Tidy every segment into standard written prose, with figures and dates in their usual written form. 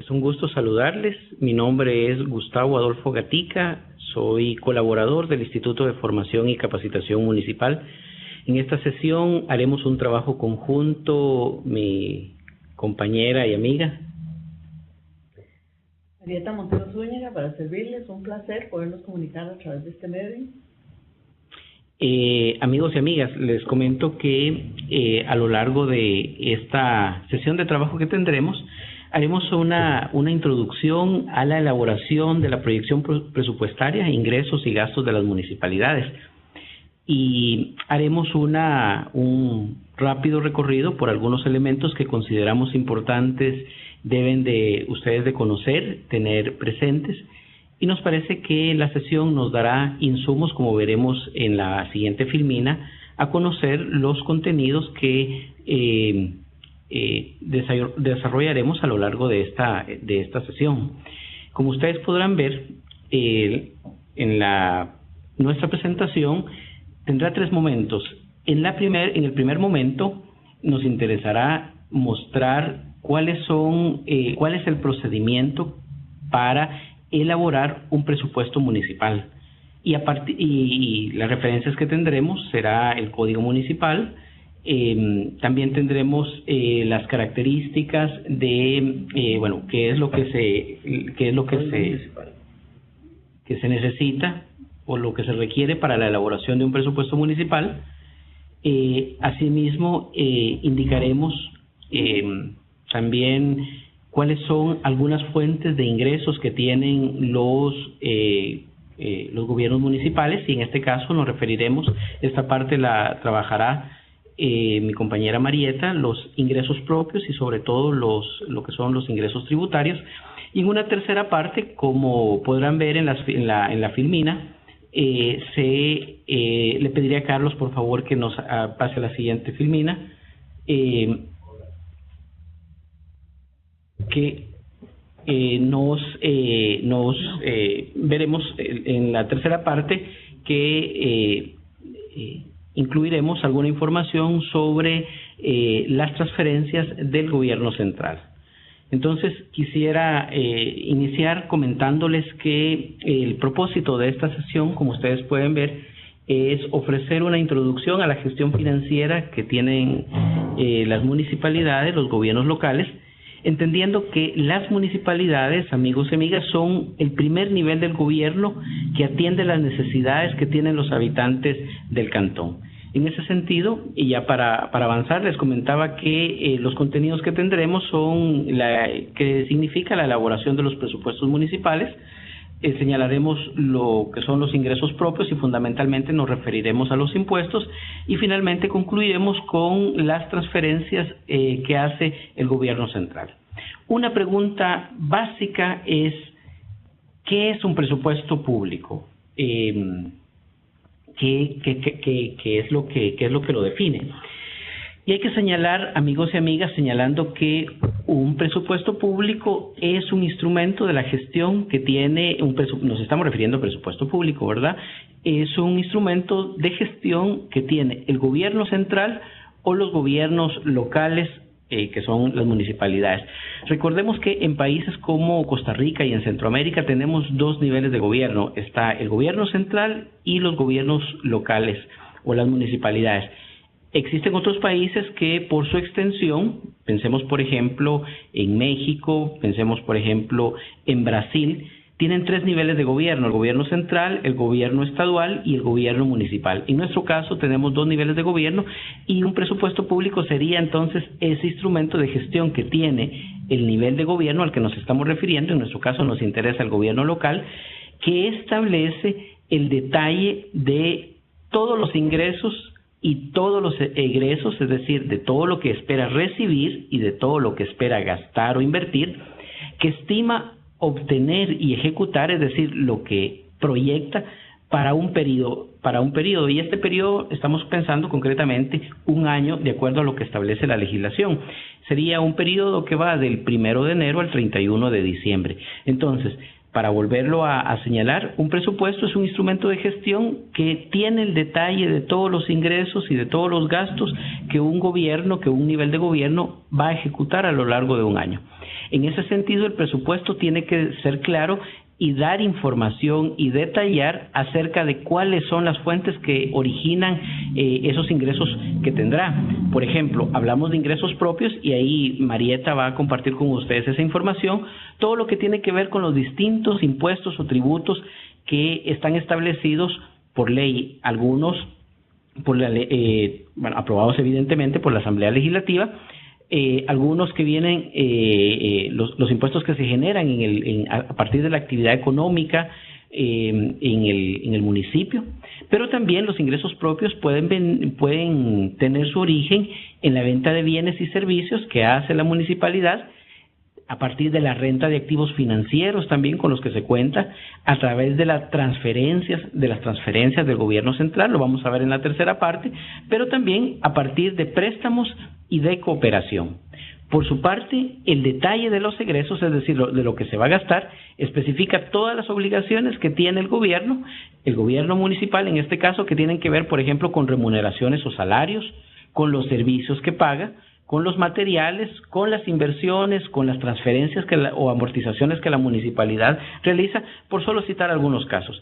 Es un gusto saludarles. Mi nombre es Gustavo Adolfo Gatica. Soy colaborador del Instituto de Formación y Capacitación Municipal. En esta sesión haremos un trabajo conjunto, mi compañera y amiga Marieta Montero Zúñiga, para servirles. Un placer podernos comunicar a través de este medio. Amigos y amigas, les comento que a lo largo de esta sesión de trabajo que tendremos, haremos una introducción a la elaboración de la proyección presupuestaria, ingresos y gastos de las municipalidades. Y haremos un rápido recorrido por algunos elementos que consideramos importantes, deben de ustedes de conocer, tener presentes. Y nos parece que la sesión nos dará insumos, como veremos en la siguiente filmina, a conocer los contenidos que desarrollaremos a lo largo de esta sesión. Como ustedes podrán ver, nuestra presentación tendrá tres momentos. En el primer momento nos interesará mostrar cuál es el procedimiento para elaborar un presupuesto municipal. Y las referencias que tendremos será el Código Municipal. También tendremos las características de qué es lo que se necesita o lo que se requiere para la elaboración de un presupuesto municipal. Asimismo, indicaremos también cuáles son algunas fuentes de ingresos que tienen los gobiernos municipales, y en este caso nos referiremos, esta parte la trabajará mi compañera Marieta, los ingresos propios y sobre todo lo que son los ingresos tributarios. Y en una tercera parte, como podrán ver en la filmina, le pediría a Carlos, por favor, que nos pase a la siguiente filmina, veremos en la tercera parte que incluiremos alguna información sobre las transferencias del gobierno central. Entonces, quisiera iniciar comentándoles que el propósito de esta sesión, como ustedes pueden ver, es ofrecer una introducción a la gestión financiera que tienen las municipalidades, los gobiernos locales, entendiendo que las municipalidades, amigos y amigas, son el primer nivel del gobierno que atiende las necesidades que tienen los habitantes del cantón. En ese sentido, y ya para avanzar, les comentaba que los contenidos que tendremos son que significa la elaboración de los presupuestos municipales. Señalaremos lo que son los ingresos propios y fundamentalmente nos referiremos a los impuestos, y finalmente concluiremos con las transferencias que hace el gobierno central. Una pregunta básica es: ¿qué es un presupuesto público? ¿Qué es lo que lo define? Y hay que señalar, amigos y amigas, señalando que un presupuesto público es un instrumento de la gestión que tiene nos estamos refiriendo al presupuesto público, ¿verdad? Es un instrumento de gestión que tiene el gobierno central o los gobiernos locales, que son las municipalidades. Recordemos que en países como Costa Rica y en Centroamérica tenemos dos niveles de gobierno. Está el gobierno central y los gobiernos locales o las municipalidades. Existen otros países que por su extensión, pensemos por ejemplo en México, pensemos por ejemplo en Brasil, tienen tres niveles de gobierno: el gobierno central, el gobierno estadual y el gobierno municipal. En nuestro caso tenemos dos niveles de gobierno, y un presupuesto público sería entonces ese instrumento de gestión que tiene el nivel de gobierno al que nos estamos refiriendo. En nuestro caso nos interesa el gobierno local, que establece el detalle de todos los ingresos y todos los egresos, es decir, de todo lo que espera recibir y de todo lo que espera gastar o invertir, que estima obtener y ejecutar, es decir, lo que proyecta para un periodo. Y este periodo estamos pensando concretamente un año, de acuerdo a lo que establece la legislación. Sería un periodo que va del 1 de enero al 31 de diciembre. Entonces, para volverlo a señalar, un presupuesto es un instrumento de gestión que tiene el detalle de todos los ingresos y de todos los gastos que un gobierno, que un nivel de gobierno va a ejecutar a lo largo de un año. En ese sentido, el presupuesto tiene que ser claro y dar información y detallar acerca de cuáles son las fuentes que originan esos ingresos que tendrá. Por ejemplo, hablamos de ingresos propios y ahí Marieta va a compartir con ustedes esa información, todo lo que tiene que ver con los distintos impuestos o tributos que están establecidos por ley, algunos por la ley, aprobados evidentemente por la Asamblea Legislativa, algunos que vienen, los impuestos que se generan a partir de la actividad económica en el municipio, pero también los ingresos propios pueden tener su origen en la venta de bienes y servicios que hace la municipalidad a partir de la renta de activos financieros también con los que se cuenta, a través de las transferencias del gobierno central, lo vamos a ver en la tercera parte, pero también a partir de préstamos y de cooperación. Por su parte, el detalle de los egresos, es decir, de lo que se va a gastar, especifica todas las obligaciones que tiene el gobierno municipal, en este caso, que tienen que ver, por ejemplo, con remuneraciones o salarios, con los servicios que paga, con los materiales, con las inversiones, con las transferencias o amortizaciones que la municipalidad realiza, por solo citar algunos casos.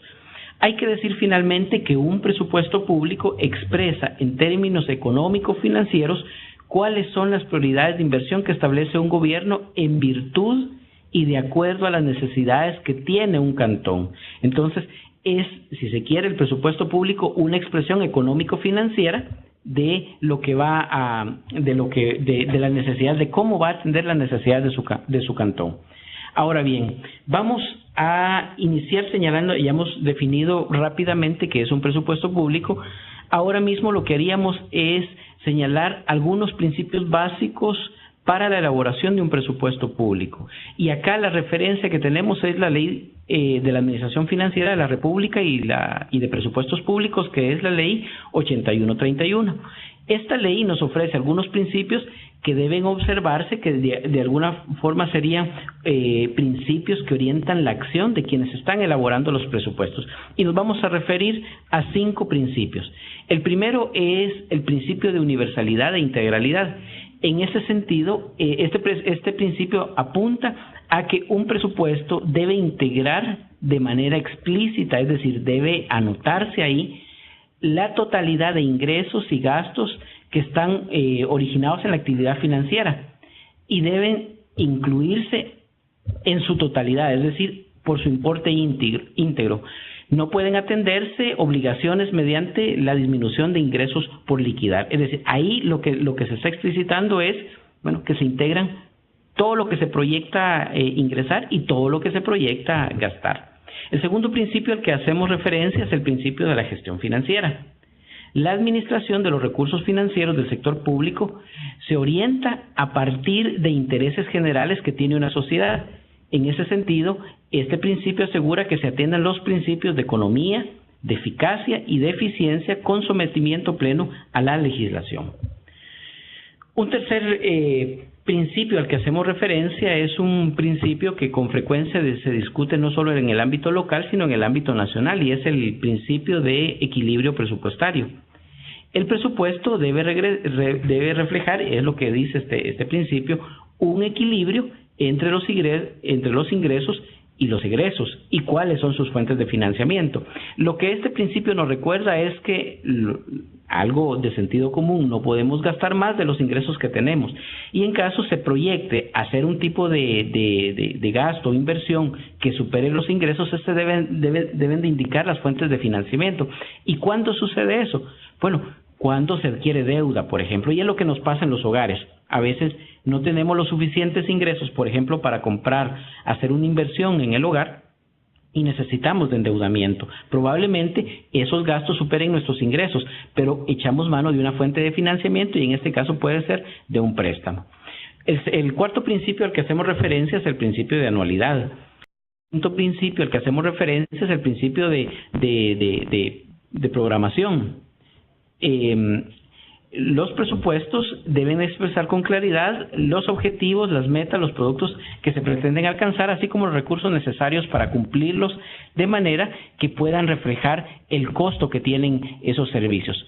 Hay que decir finalmente que un presupuesto público expresa en términos económico-financieros cuáles son las prioridades de inversión que establece un gobierno en virtud y de acuerdo a las necesidades que tiene un cantón. Entonces, es, si se quiere, el presupuesto público una expresión económico-financiera de lo que de la necesidad, de cómo va a atender las necesidades de su cantón. Ahora bien, vamos a iniciar señalando, ya hemos definido rápidamente qué es un presupuesto público. Ahora mismo lo que haríamos es señalar algunos principios básicos para la elaboración de un presupuesto público. Y acá la referencia que tenemos es la Ley de la Administración Financiera de la República y de Presupuestos Públicos, que es la Ley 8131. Esta ley nos ofrece algunos principios que deben observarse, que de alguna forma serían principios que orientan la acción de quienes están elaborando los presupuestos. Y nos vamos a referir a 5 principios. El primero es el principio de universalidad e integralidad. En ese sentido, este principio apunta a que un presupuesto debe integrar de manera explícita, es decir, debe anotarse ahí la totalidad de ingresos y gastos que están originados en la actividad financiera y deben incluirse en su totalidad, es decir, por su importe íntegro. No pueden atenderse obligaciones mediante la disminución de ingresos por liquidar. Es decir, ahí lo que se está explicitando es, que se integran todo lo que se proyecta ingresar y todo lo que se proyecta gastar. El segundo principio al que hacemos referencia es el principio de la gestión financiera. La administración de los recursos financieros del sector público se orienta a partir de intereses generales que tiene una sociedad. En ese sentido, este principio asegura que se atiendan los principios de economía, de eficacia y de eficiencia con sometimiento pleno a la legislación. Un tercer principio al que hacemos referencia es un principio que con frecuencia se discute no solo en el ámbito local, sino en el ámbito nacional, y es el principio de equilibrio presupuestario. El presupuesto debe reflejar, es lo que dice este principio, un equilibrio entre los ingresos y los egresos, y cuáles son sus fuentes de financiamiento. Lo que este principio nos recuerda es que algo de sentido común, no podemos gastar más de los ingresos que tenemos, y en caso se proyecte hacer un tipo de gasto o inversión que supere los ingresos, deben de indicar las fuentes de financiamiento. ¿Y cuándo sucede eso? Bueno, cuando se adquiere deuda, por ejemplo, y es lo que nos pasa en los hogares. A veces no tenemos los suficientes ingresos, por ejemplo, para hacer una inversión en el hogar, y necesitamos de endeudamiento. Probablemente esos gastos superen nuestros ingresos, pero echamos mano de una fuente de financiamiento, y en este caso puede ser de un préstamo. El cuarto principio al que hacemos referencia es el principio de anualidad. El quinto principio al que hacemos referencia es el principio de programación. los presupuestos deben expresar con claridad los objetivos, las metas, los productos que se pretenden alcanzar, así como los recursos necesarios para cumplirlos, de manera que puedan reflejar el costo que tienen esos servicios.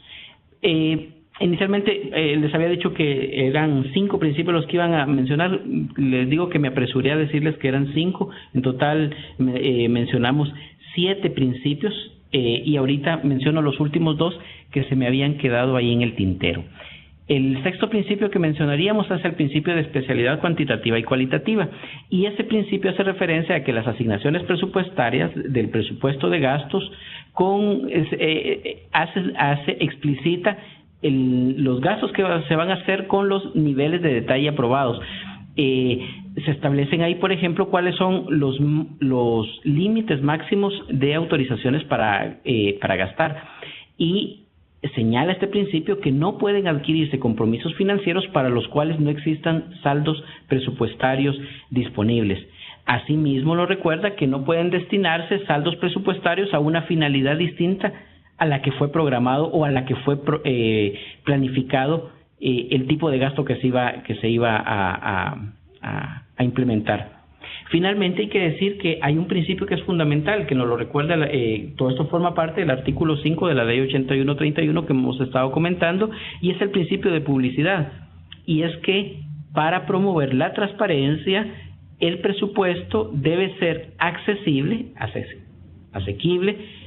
Inicialmente les había dicho que eran 5 principios los que iban a mencionar. Les digo que me apresuré a decirles que eran 5. En total mencionamos 7 principios y ahorita menciono los últimos 2 que se me habían quedado ahí en el tintero. El sexto principio que mencionaríamos es el principio de especialidad cuantitativa y cualitativa, y ese principio hace referencia a que las asignaciones presupuestarias del presupuesto de gastos explicita los gastos que se van a hacer con los niveles de detalle aprobados. Se establecen ahí, por ejemplo, cuáles son los límites máximos de autorizaciones para gastar, y señala este principio que no pueden adquirirse compromisos financieros para los cuales no existan saldos presupuestarios disponibles. Asimismo, nos recuerda que no pueden destinarse saldos presupuestarios a una finalidad distinta a la que fue programado o a la que fue planificado el tipo de gasto que se iba a implementar. Finalmente, hay que decir que hay un principio que es fundamental, que nos lo recuerda, todo esto forma parte del artículo 5 de la Ley 8131 que hemos estado comentando, y es el principio de publicidad. Y es que para promover la transparencia, el presupuesto debe ser asequible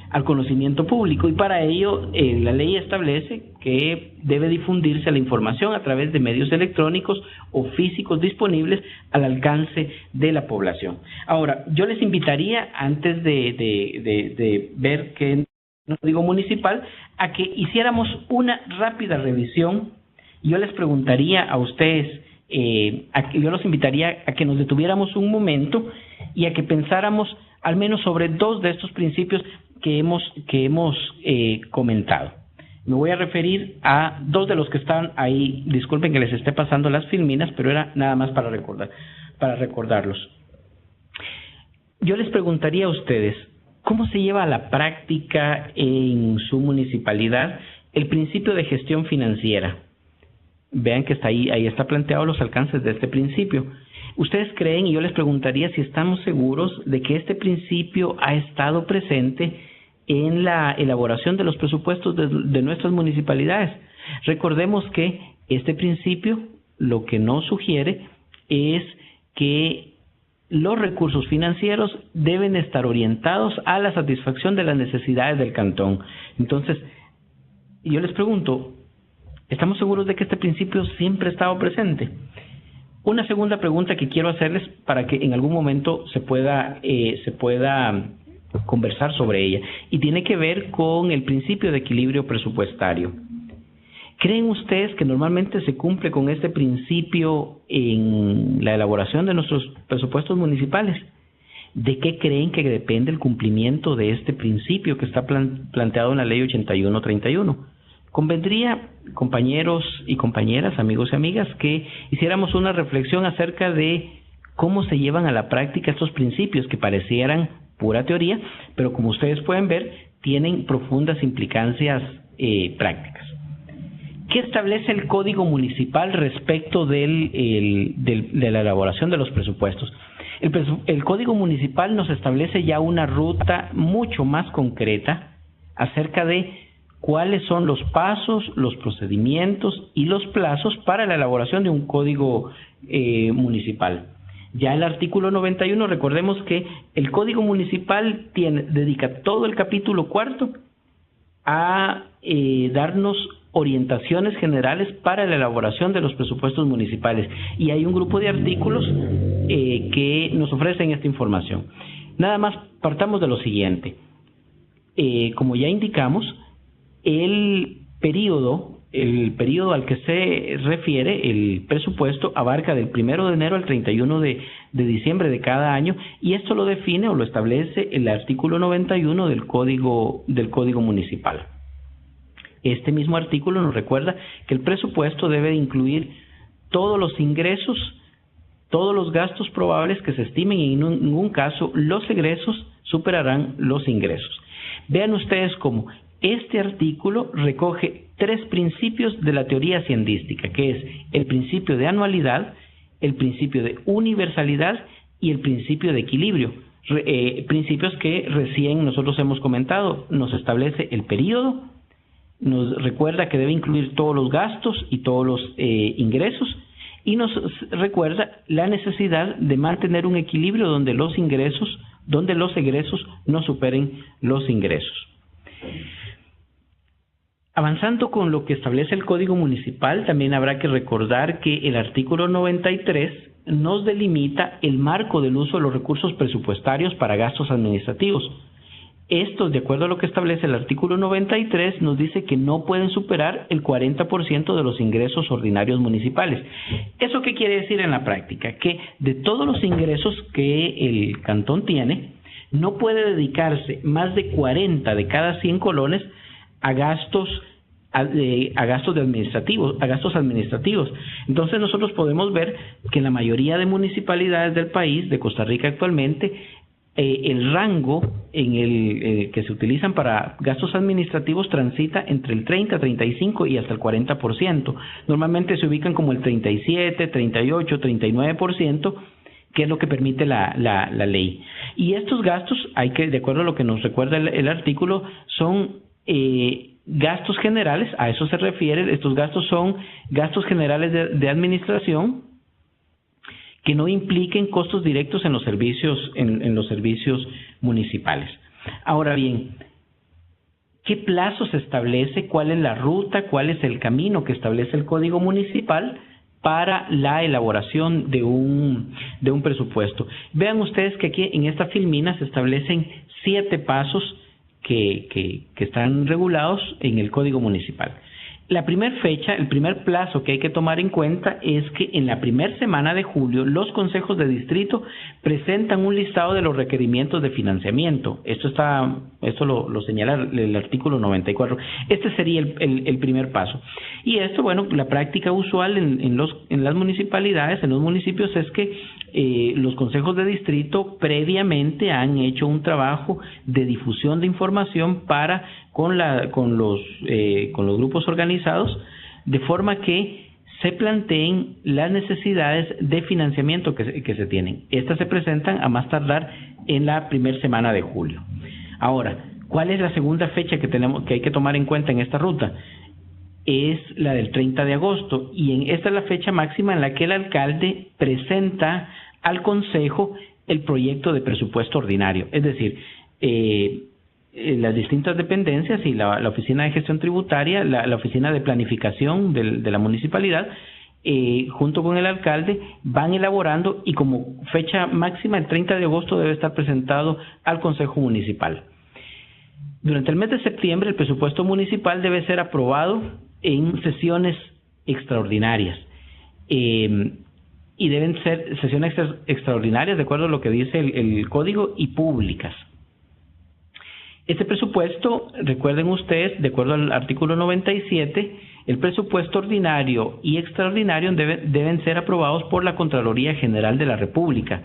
al conocimiento público, y para ello la ley establece que debe difundirse la información a través de medios electrónicos o físicos disponibles al alcance de la población. Ahora, yo les invitaría, antes de ver qué Código Municipal, a que hiciéramos una rápida revisión. Yo les preguntaría a ustedes, yo los invitaría a que nos detuviéramos un momento y a que pensáramos al menos sobre 2 de estos principios que hemos comentado. Me voy a referir a 2 de los que están ahí. Disculpen que les esté pasando las filminas, pero era nada más para recordarlos. Yo les preguntaría a ustedes, ¿cómo se lleva a la práctica en su municipalidad el principio de gestión financiera? Vean que está ahí está planteado los alcances de este principio. ¿Ustedes creen, y yo les preguntaría si estamos seguros de que este principio ha estado presente en la elaboración de los presupuestos de nuestras municipalidades? Recordemos que este principio lo que nos sugiere es que los recursos financieros deben estar orientados a la satisfacción de las necesidades del cantón. Entonces, yo les pregunto, ¿estamos seguros de que este principio siempre ha estado presente? Una segunda pregunta que quiero hacerles para que en algún momento se pueda conversar sobre ella, y tiene que ver con el principio de equilibrio presupuestario. ¿Creen ustedes que normalmente se cumple con este principio en la elaboración de nuestros presupuestos municipales? ¿De qué creen que depende el cumplimiento de este principio que está planteado en la Ley 8131? Convendría, compañeros y compañeras, amigos y amigas, que hiciéramos una reflexión acerca de cómo se llevan a la práctica estos principios que parecieran pura teoría, pero como ustedes pueden ver, tienen profundas implicancias prácticas. ¿Qué establece el Código Municipal respecto de la elaboración de los presupuestos? El Código Municipal nos establece ya una ruta mucho más concreta acerca de cuáles son los pasos, los procedimientos y los plazos para la elaboración de un código municipal. Ya el artículo 91, recordemos que el Código Municipal dedica todo el capítulo 4 a darnos orientaciones generales para la elaboración de los presupuestos municipales, y hay un grupo de artículos que nos ofrecen esta información. Nada más partamos de lo siguiente. Como ya indicamos, el periodo al que se refiere el presupuesto abarca del 1 de enero al 31 de diciembre de cada año, y esto lo define o lo establece el artículo 91 del Código Municipal. Este mismo artículo nos recuerda que el presupuesto debe incluir todos los ingresos, todos los gastos probables que se estimen, y en ningún caso los egresos superarán los ingresos. Vean ustedes cómo Este artículo recoge 3 principios de la teoría haciendística, que es el principio de anualidad, el principio de universalidad y el principio de equilibrio. Principios que recién nosotros hemos comentado. Nos establece el periodo, nos recuerda que debe incluir todos los gastos y todos los ingresos, y nos recuerda la necesidad de mantener un equilibrio donde los egresos no superen los ingresos. Avanzando con lo que establece el Código Municipal, también habrá que recordar que el artículo 93 nos delimita el marco del uso de los recursos presupuestarios para gastos administrativos. Estos, de acuerdo a lo que establece el artículo 93, nos dice que no pueden superar el 40% de los ingresos ordinarios municipales. ¿Eso qué quiere decir en la práctica? Que de todos los ingresos que el cantón tiene, no puede dedicarse más de 40 de cada 100 colones a gastos administrativos. Entonces nosotros podemos ver que en la mayoría de municipalidades del país, de Costa Rica actualmente, el rango en el que se utilizan para gastos administrativos transita entre el 30, 35 y hasta el 40%. Normalmente se ubican como el 37, 38, 39%, que es lo que permite la ley. Y estos gastos, de acuerdo a lo que nos recuerda el artículo, son gastos generales. A eso se refiere. Estos gastos son gastos generales de administración que no impliquen costos directos en los servicios municipales. Ahora bien, ¿qué plazo se establece? ¿Cuál es la ruta? ¿Cuál es el camino que establece el Código Municipal para la elaboración de un presupuesto? Vean ustedes que aquí en esta filmina se establecen 7 pasos que están regulados en el Código Municipal. La primera fecha, el primer plazo que hay que tomar en cuenta es que en la primera semana de julio los consejos de distrito presentan un listado de los requerimientos de financiamiento. Esto lo señala el artículo 94. Este sería el primer paso. Y esto, bueno, la práctica usual en las municipalidades, en los municipios, es que los consejos de distrito previamente han hecho un trabajo de difusión de información con los grupos organizados, de forma que se planteen las necesidades de financiamiento que se tienen. Estas se presentan a más tardar en la primera semana de julio. Ahora, ¿cuál es la segunda fecha que hay que tomar en cuenta en esta ruta? Es la del 30 de agosto, y esta es la fecha máxima en la que el alcalde presenta al consejo el proyecto de presupuesto ordinario. Es decir, las distintas dependencias y la oficina de gestión tributaria, la oficina de planificación de la municipalidad, junto con el alcalde, van elaborando, y como fecha máxima el 30 de agosto debe estar presentado al Consejo Municipal. Durante el mes de septiembre el presupuesto municipal debe ser aprobado en sesiones extraordinarias, y deben ser sesiones extraordinarias de acuerdo a lo que dice el código, y públicas. Este presupuesto, recuerden ustedes, de acuerdo al artículo 97, el presupuesto ordinario y extraordinario deben ser aprobados por la Contraloría General de la República.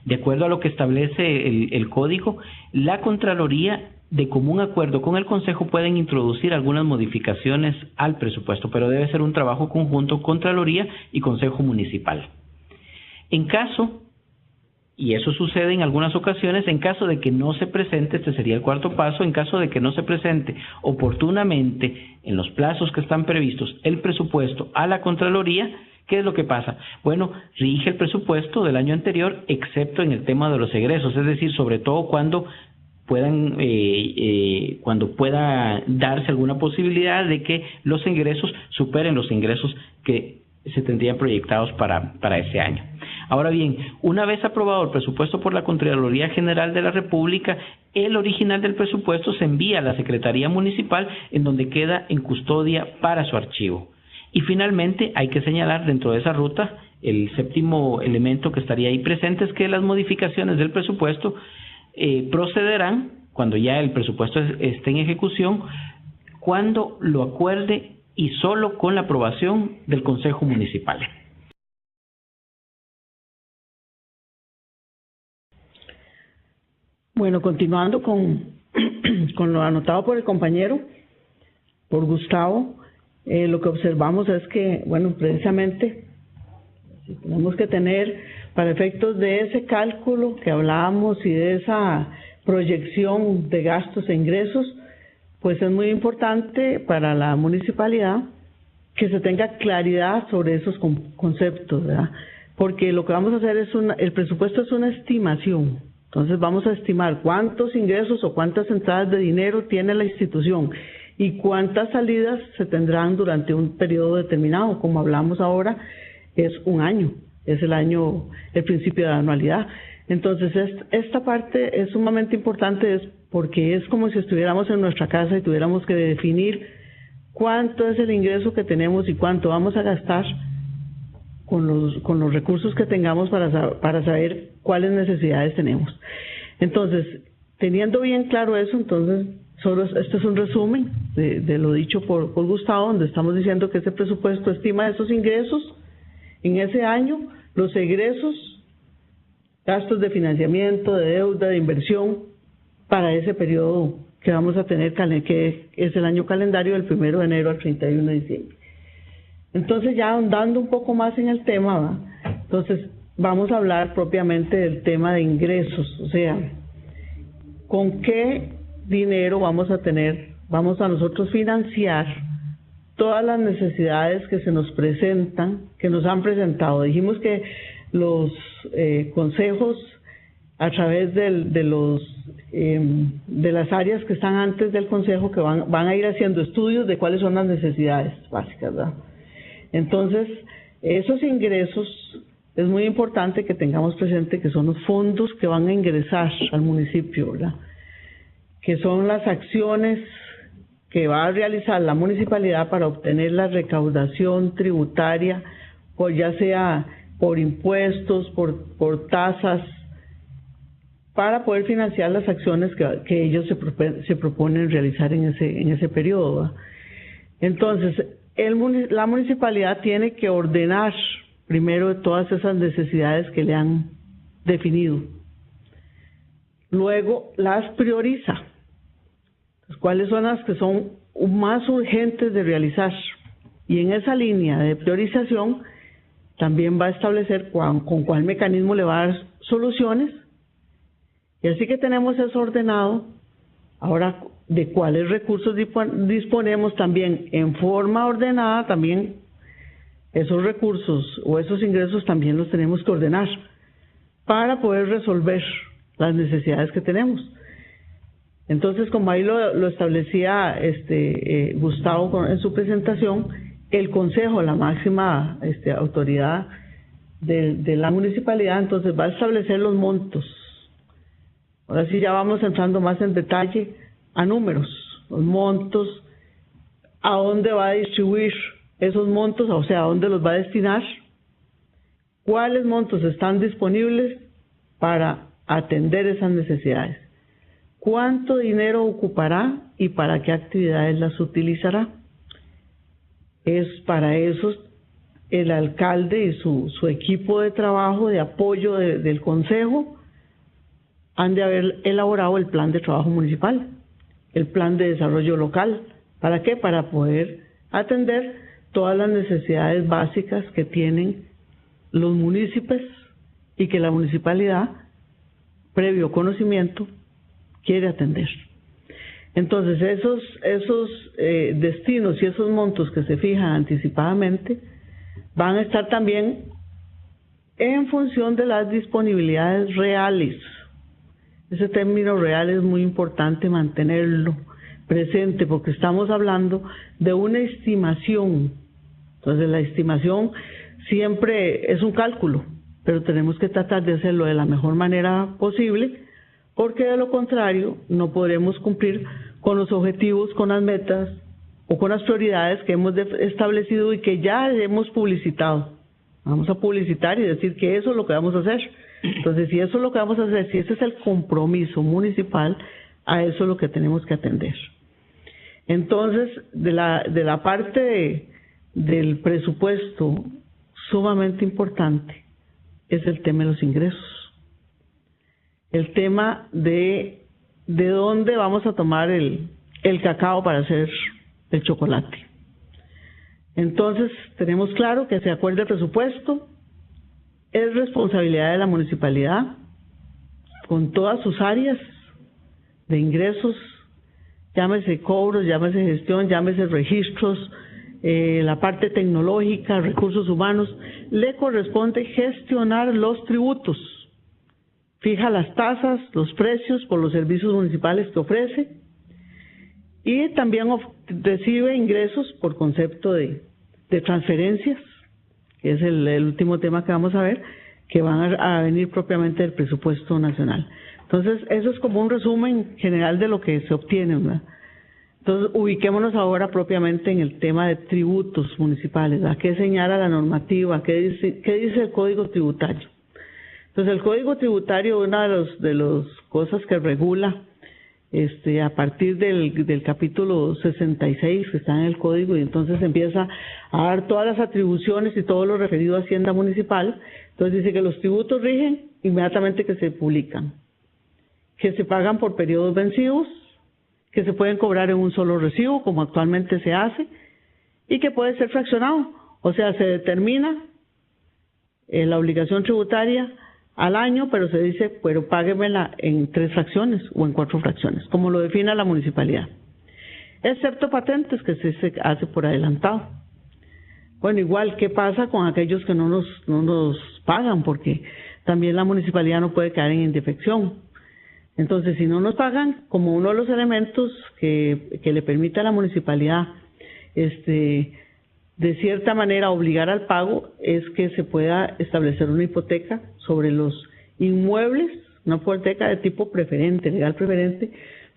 De acuerdo a lo que establece el código, la Contraloría, de común acuerdo con el Consejo, pueden introducir algunas modificaciones al presupuesto, pero debe ser un trabajo conjunto Contraloría y Consejo Municipal. En caso, y eso sucede en algunas ocasiones, en caso de que no se presente, este sería el cuarto paso, en caso de que no se presente oportunamente en los plazos que están previstos el presupuesto a la Contraloría, ¿qué es lo que pasa? Bueno, rige el presupuesto del año anterior, excepto en el tema de los egresos, es decir, sobre todo cuando pueda darse alguna posibilidad de que los ingresos superen los ingresos que se tendrían proyectados para ese año. Ahora bien, una vez aprobado el presupuesto por la Contraloría General de la República, el original del presupuesto se envía a la Secretaría Municipal, en donde queda en custodia para su archivo. Y finalmente hay que señalar dentro de esa ruta, el séptimo elemento que estaría ahí presente, es que las modificaciones del presupuesto procederán cuando ya el presupuesto esté en ejecución, cuando lo acuerde y solo con la aprobación del Consejo Municipal. Bueno, continuando con lo anotado por el compañero, Gustavo, lo que observamos es que, bueno, precisamente tenemos que tener, para efectos de ese cálculo que hablábamos y de esa proyección de gastos e ingresos, pues es muy importante para la municipalidad que se tenga claridad sobre esos conceptos, ¿verdad? Porque lo que vamos a hacer es el presupuesto es una estimación. Entonces vamos a estimar cuántos ingresos o cuántas entradas de dinero tiene la institución y cuántas salidas se tendrán durante un periodo determinado. Como hablamos ahora, es un año, es el principio de la anualidad. Entonces esta parte es sumamente importante porque es como si estuviéramos en nuestra casa y tuviéramos que definir cuánto es el ingreso que tenemos y cuánto vamos a gastar con los recursos que tengamos para saber cuáles necesidades tenemos. Entonces, teniendo bien claro eso, entonces, esto es un resumen de lo dicho por Gustavo, donde estamos diciendo que ese presupuesto estima esos ingresos en ese año, los egresos, gastos de financiamiento, de deuda, de inversión, para ese periodo que vamos a tener, que es el año calendario del 1 de enero al 31 de diciembre. Entonces, ya ahondando un poco más en el tema, ¿va? Entonces vamos a hablar propiamente del tema de ingresos, o sea, ¿con qué dinero vamos a nosotros financiar todas las necesidades que se nos presentan, que nos han presentado? Dijimos que los consejos, a través de las áreas que están antes del consejo, que van a ir haciendo estudios de cuáles son las necesidades básicas, ¿verdad? Entonces, esos ingresos es muy importante que tengamos presente que son los fondos que van a ingresar al municipio, ¿verdad? Que son las acciones que va a realizar la municipalidad para obtener la recaudación tributaria, ya sea por impuestos, por tasas, para poder financiar las acciones que ellos se proponen realizar en ese periodo, ¿verdad? Entonces, la municipalidad tiene que ordenar primero todas esas necesidades que le han definido. Luego las prioriza. ¿Cuáles son las que son más urgentes de realizar? Y en esa línea de priorización también va a establecer con cuál mecanismo le va a dar soluciones. Y así que tenemos eso ordenado. Ahora, de cuáles recursos disponemos también en forma ordenada, también esos recursos o esos ingresos también los tenemos que ordenar para poder resolver las necesidades que tenemos. Entonces, como ahí lo establecía Gustavo en su presentación, el consejo, la máxima autoridad de la municipalidad, entonces va a establecer los montos. Ahora sí ya vamos entrando más en detalle a números, los montos, a dónde va a distribuir esos montos, o sea, a dónde los va a destinar, cuáles montos están disponibles para atender esas necesidades, cuánto dinero ocupará y para qué actividades las utilizará. Es para eso el alcalde y su equipo de trabajo, de apoyo del consejo, han de haber elaborado el plan de trabajo municipal, el plan de desarrollo local. ¿Para qué? Para poder atender todas las necesidades básicas que tienen los municipios y que la municipalidad, previo conocimiento, quiere atender. Entonces, esos destinos y esos montos que se fijan anticipadamente van a estar también en función de las disponibilidades reales. Ese término real es muy importante mantenerlo presente porque estamos hablando de una estimación. Entonces, la estimación siempre es un cálculo, pero tenemos que tratar de hacerlo de la mejor manera posible, porque de lo contrario no podremos cumplir con los objetivos, con las metas o con las prioridades que hemos establecido y que ya hemos publicitado. Vamos a publicitar y decir que eso es lo que vamos a hacer. Entonces, si eso es lo que vamos a hacer, si ese es el compromiso municipal, a eso es lo que tenemos que atender. Entonces, de la parte del presupuesto, sumamente importante es el tema de los ingresos. El tema de dónde vamos a tomar el cacao para hacer el chocolate. Entonces, tenemos claro que se acuerde el presupuesto, es responsabilidad de la municipalidad, con todas sus áreas de ingresos, llámese cobros, llámese gestión, llámese registros, la parte tecnológica, recursos humanos, le corresponde gestionar los tributos, fija las tasas, los precios por los servicios municipales que ofrece y también recibe ingresos por concepto de transferencias, que es el último tema que vamos a ver, que van a venir propiamente del presupuesto nacional. Entonces, eso es como un resumen general de lo que se obtiene, ¿verdad? Entonces, ubiquémonos ahora propiamente en el tema de tributos municipales, ¿verdad? ¿Qué señala la normativa? ¿Qué dice el Código Tributario? Entonces, el Código Tributario, una de las cosas que regula a partir del capítulo 66 que está en el Código, y entonces empieza a dar todas las atribuciones y todo lo referido a Hacienda Municipal. Entonces dice que los tributos rigen inmediatamente que se publican, que se pagan por periodos vencidos, que se pueden cobrar en un solo recibo, como actualmente se hace, y que puede ser fraccionado. O sea, se determina la obligación tributaria al año, pero se dice, pero páguemela en 3 fracciones o en 4 fracciones, como lo define la municipalidad. Excepto patentes, que se hace por adelantado. Bueno, igual, ¿qué pasa con aquellos que no nos pagan? Porque también la municipalidad no puede caer en indefección. Entonces, si no nos pagan, como uno de los elementos que le permite a la municipalidad, de cierta manera obligar al pago, es que se pueda establecer una hipoteca sobre los inmuebles, una hipoteca de tipo preferente, legal preferente,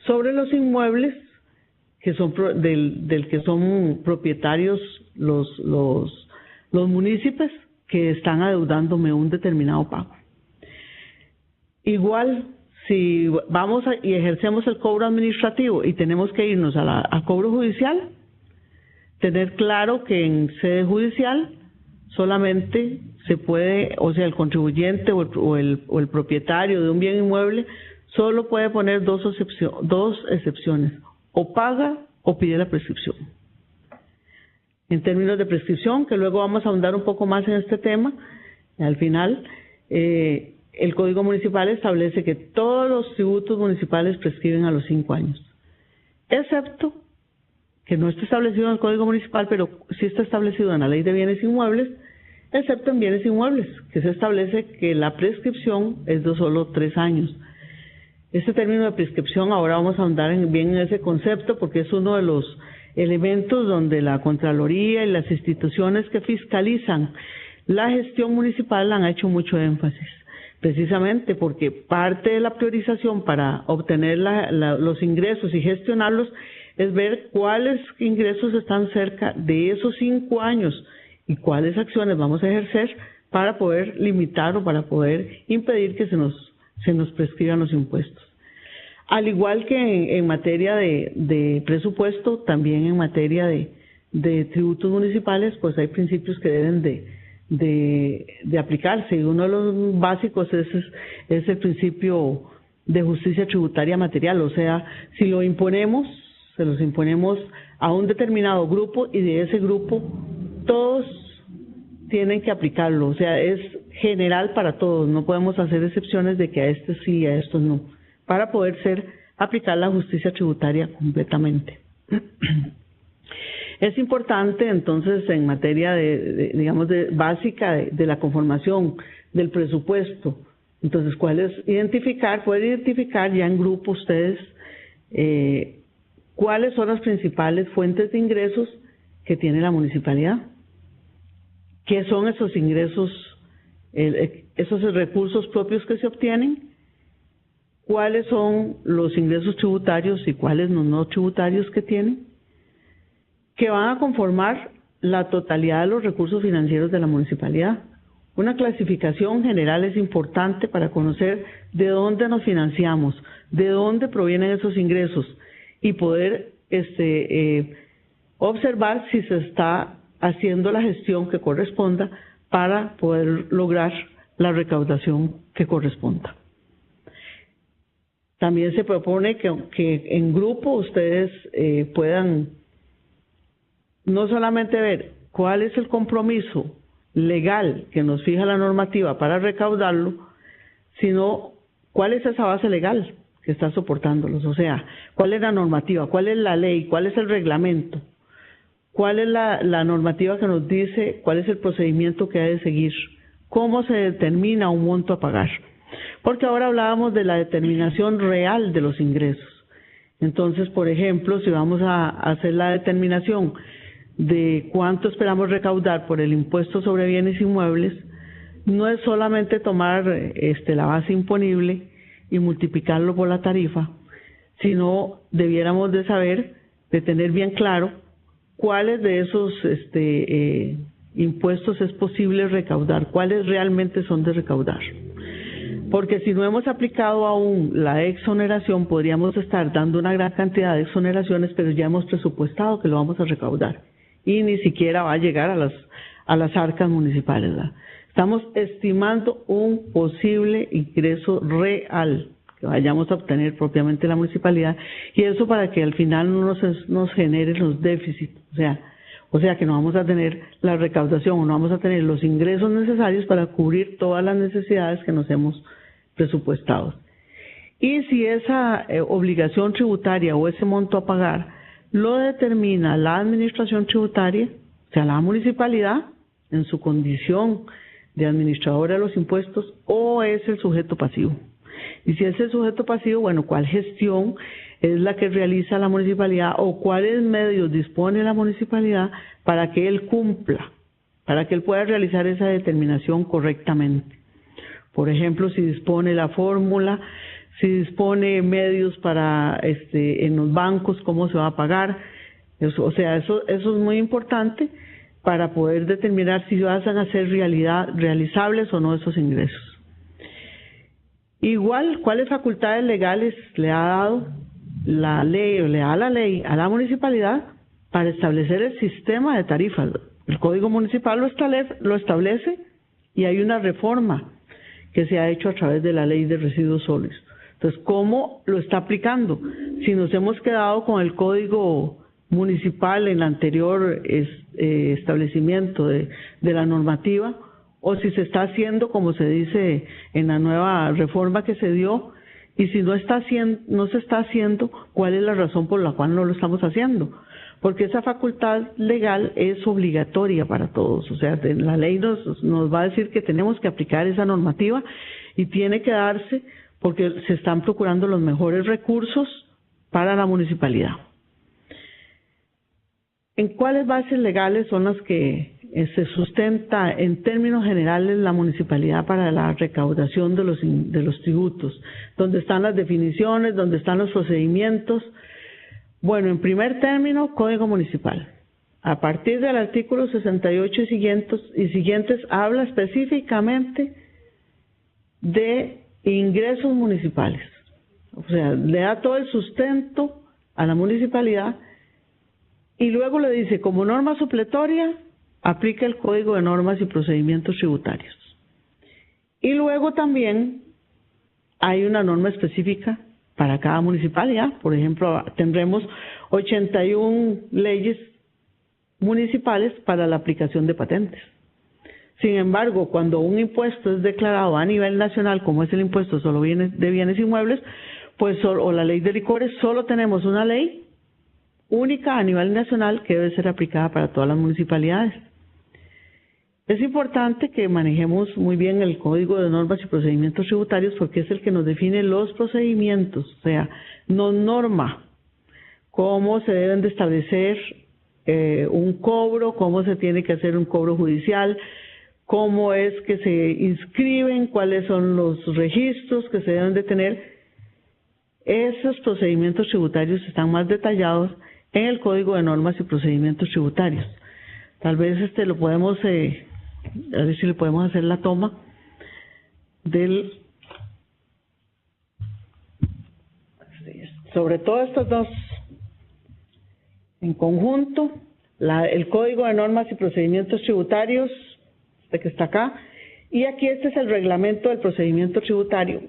sobre los inmuebles que son del que son propietarios los municipios que están adeudándome un determinado pago. Igual, si vamos y ejercemos el cobro administrativo y tenemos que irnos a cobro judicial, tener claro que en sede judicial solamente se puede, o sea, el contribuyente o el propietario de un bien inmueble solo puede poner dos excepciones, o paga o pide la prescripción. En términos de prescripción, que luego vamos a ahondar un poco más en este tema, al final, el Código Municipal establece que todos los tributos municipales prescriben a los 5 años, excepto que no está establecido en el Código Municipal, pero sí está establecido en la Ley de Bienes Inmuebles, excepto en bienes inmuebles, que se establece que la prescripción es de solo 3 años. Este término de prescripción, ahora vamos a ahondar bien en ese concepto, porque es uno de los elementos donde la Contraloría y las instituciones que fiscalizan la gestión municipal han hecho mucho énfasis, precisamente porque parte de la priorización para obtener los ingresos y gestionarlos es ver cuáles ingresos están cerca de esos 5 años y cuáles acciones vamos a ejercer para poder limitar o para poder impedir que se nos prescriban los impuestos. Al igual que en materia de presupuesto, también en materia de tributos municipales, pues hay principios que deben de aplicarse, y uno de los básicos es el principio de justicia tributaria material. O sea, si lo imponemos, se los imponemos a un determinado grupo, y de ese grupo todos tienen que aplicarlo. O sea, es general para todos, no podemos hacer excepciones de que a este sí y a estos no, para poder aplicar la justicia tributaria completamente. Es importante, entonces, en materia básica de la conformación del presupuesto, entonces, pueden identificar ya en grupo ustedes cuáles son las principales fuentes de ingresos que tiene la municipalidad, qué son esos ingresos, esos recursos propios que se obtienen, cuáles son los ingresos tributarios y cuáles los no tributarios que tienen, que van a conformar la totalidad de los recursos financieros de la municipalidad. Una clasificación general es importante para conocer de dónde nos financiamos, de dónde provienen esos ingresos, y poder observar si se está haciendo la gestión que corresponda para poder lograr la recaudación que corresponda. También se propone que en grupo ustedes puedan no solamente ver cuál es el compromiso legal que nos fija la normativa para recaudarlo, sino cuál es esa base legal que está soportándolos. O sea, cuál es la normativa, cuál es la ley, cuál es el reglamento, cuál es la normativa que nos dice cuál es el procedimiento que hay de seguir, cómo se determina un monto a pagar. Porque ahora hablábamos de la determinación real de los ingresos. Entonces, por ejemplo, si vamos a hacer la determinación de cuánto esperamos recaudar por el impuesto sobre bienes inmuebles, no es solamente tomar la base imponible y multiplicarlo por la tarifa, sino debiéramos de saber, de tener bien claro cuáles de esos impuestos es posible recaudar, cuáles realmente son de recaudar. Porque si no hemos aplicado aún la exoneración, podríamos estar dando una gran cantidad de exoneraciones, pero ya hemos presupuestado que lo vamos a recaudar y ni siquiera va a llegar a las arcas municipales, ¿verdad? Estamos estimando un posible ingreso real que vayamos a obtener propiamente en la municipalidad, y eso para que al final no nos genere los déficits, o sea que no vamos a tener la recaudación o no vamos a tener los ingresos necesarios para cubrir todas las necesidades que nos hemos presupuestado. Y si esa obligación tributaria o ese monto a pagar lo determina la administración tributaria, o sea, la municipalidad, en su condición de administradora de los impuestos, o es el sujeto pasivo. Y si es el sujeto pasivo, bueno, ¿cuál gestión es la que realiza la municipalidad o cuáles medios dispone la municipalidad para que él cumpla, para que él pueda realizar esa determinación correctamente? Por ejemplo, si dispone la fórmula, si dispone medios para en los bancos, cómo se va a pagar. Eso es muy importante para poder determinar si van a ser realizables o no esos ingresos. Igual, ¿cuáles facultades legales le ha dado la ley o le da la ley a la municipalidad para establecer el sistema de tarifas? El Código Municipal lo establece y hay una reforma que se ha hecho a través de la Ley de Residuos Sólidos. Entonces, ¿cómo lo está aplicando? Si nos hemos quedado con el Código Municipal en el anterior establecimiento de la normativa, o si se está haciendo como se dice en la nueva reforma que se dio, y si no se está haciendo, ¿cuál es la razón por la cual no lo estamos haciendo? Porque esa facultad legal es obligatoria para todos. O sea, la ley nos va a decir que tenemos que aplicar esa normativa y tiene que darse porque se están procurando los mejores recursos para la municipalidad. ¿En cuáles bases legales son las que se sustenta en términos generales la municipalidad para la recaudación de los tributos? ¿Dónde están las definiciones? ¿Dónde están los procedimientos? Bueno, en primer término, Código Municipal. A partir del artículo 68 y siguientes habla específicamente de ingresos municipales. O sea, le da todo el sustento a la municipalidad y luego le dice, como norma supletoria, aplica el Código de Normas y Procedimientos Tributarios. Y luego también hay una norma específica para cada municipalidad. Por ejemplo, tendremos 81 leyes municipales para la aplicación de patentes. Sin embargo, cuando un impuesto es declarado a nivel nacional, como es el impuesto solo de bienes inmuebles, pues o la ley de licores, solo tenemos una ley única a nivel nacional que debe ser aplicada para todas las municipalidades. Es importante que manejemos muy bien el Código de Normas y Procedimientos Tributarios porque es el que nos define los procedimientos, o sea, nos norma cómo se deben de establecer un cobro, cómo se tiene que hacer un cobro judicial, cómo es que se inscriben, cuáles son los registros que se deben de tener. Esos procedimientos tributarios están más detallados en el Código de Normas y Procedimientos Tributarios. Tal vez lo podemos, a ver si le podemos hacer la toma sobre todo estos dos en conjunto, el Código de Normas y Procedimientos Tributarios, que está acá, y aquí este es el reglamento del procedimiento tributario.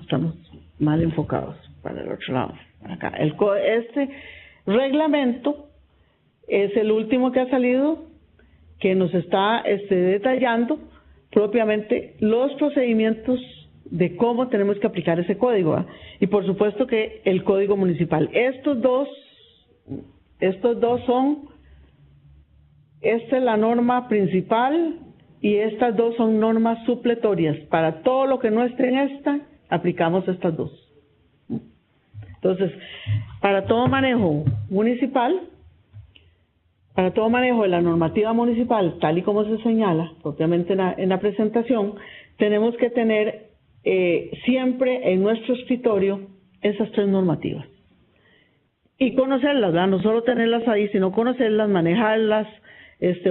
Estamos mal enfocados para el otro lado. Acá. Este reglamento es el último que ha salido, que nos está detallando propiamente los procedimientos de cómo tenemos que aplicar ese código, ¿verdad? Y por supuesto que el código municipal. Estos dos son, esta es la norma principal y estas dos son normas supletorias. Para todo lo que no esté en esta, aplicamos estas dos. Entonces, para todo manejo municipal, para todo manejo de la normativa municipal, tal y como se señala propiamente en la presentación, tenemos que tener siempre en nuestro escritorio esas tres normativas. Y conocerlas, ¿verdad? No solo tenerlas ahí, sino conocerlas, manejarlas,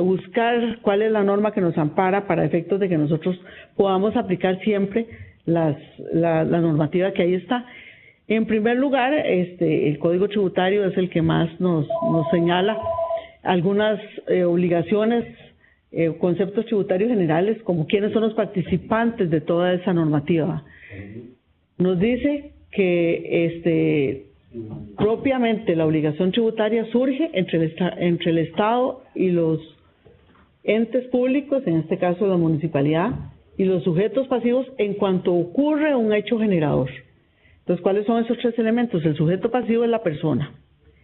buscar cuál es la norma que nos ampara para efectos de que nosotros podamos aplicar siempre la normativa que ahí está. En primer lugar, el Código Tributario es el que más nos señala algunas obligaciones, conceptos tributarios generales, como quiénes son los participantes de toda esa normativa. Nos dice que propiamente la obligación tributaria surge entre el Estado y los entes públicos, en este caso la municipalidad, y los sujetos pasivos en cuanto ocurre un hecho generador. Entonces, ¿cuáles son esos tres elementos? El sujeto pasivo es la persona.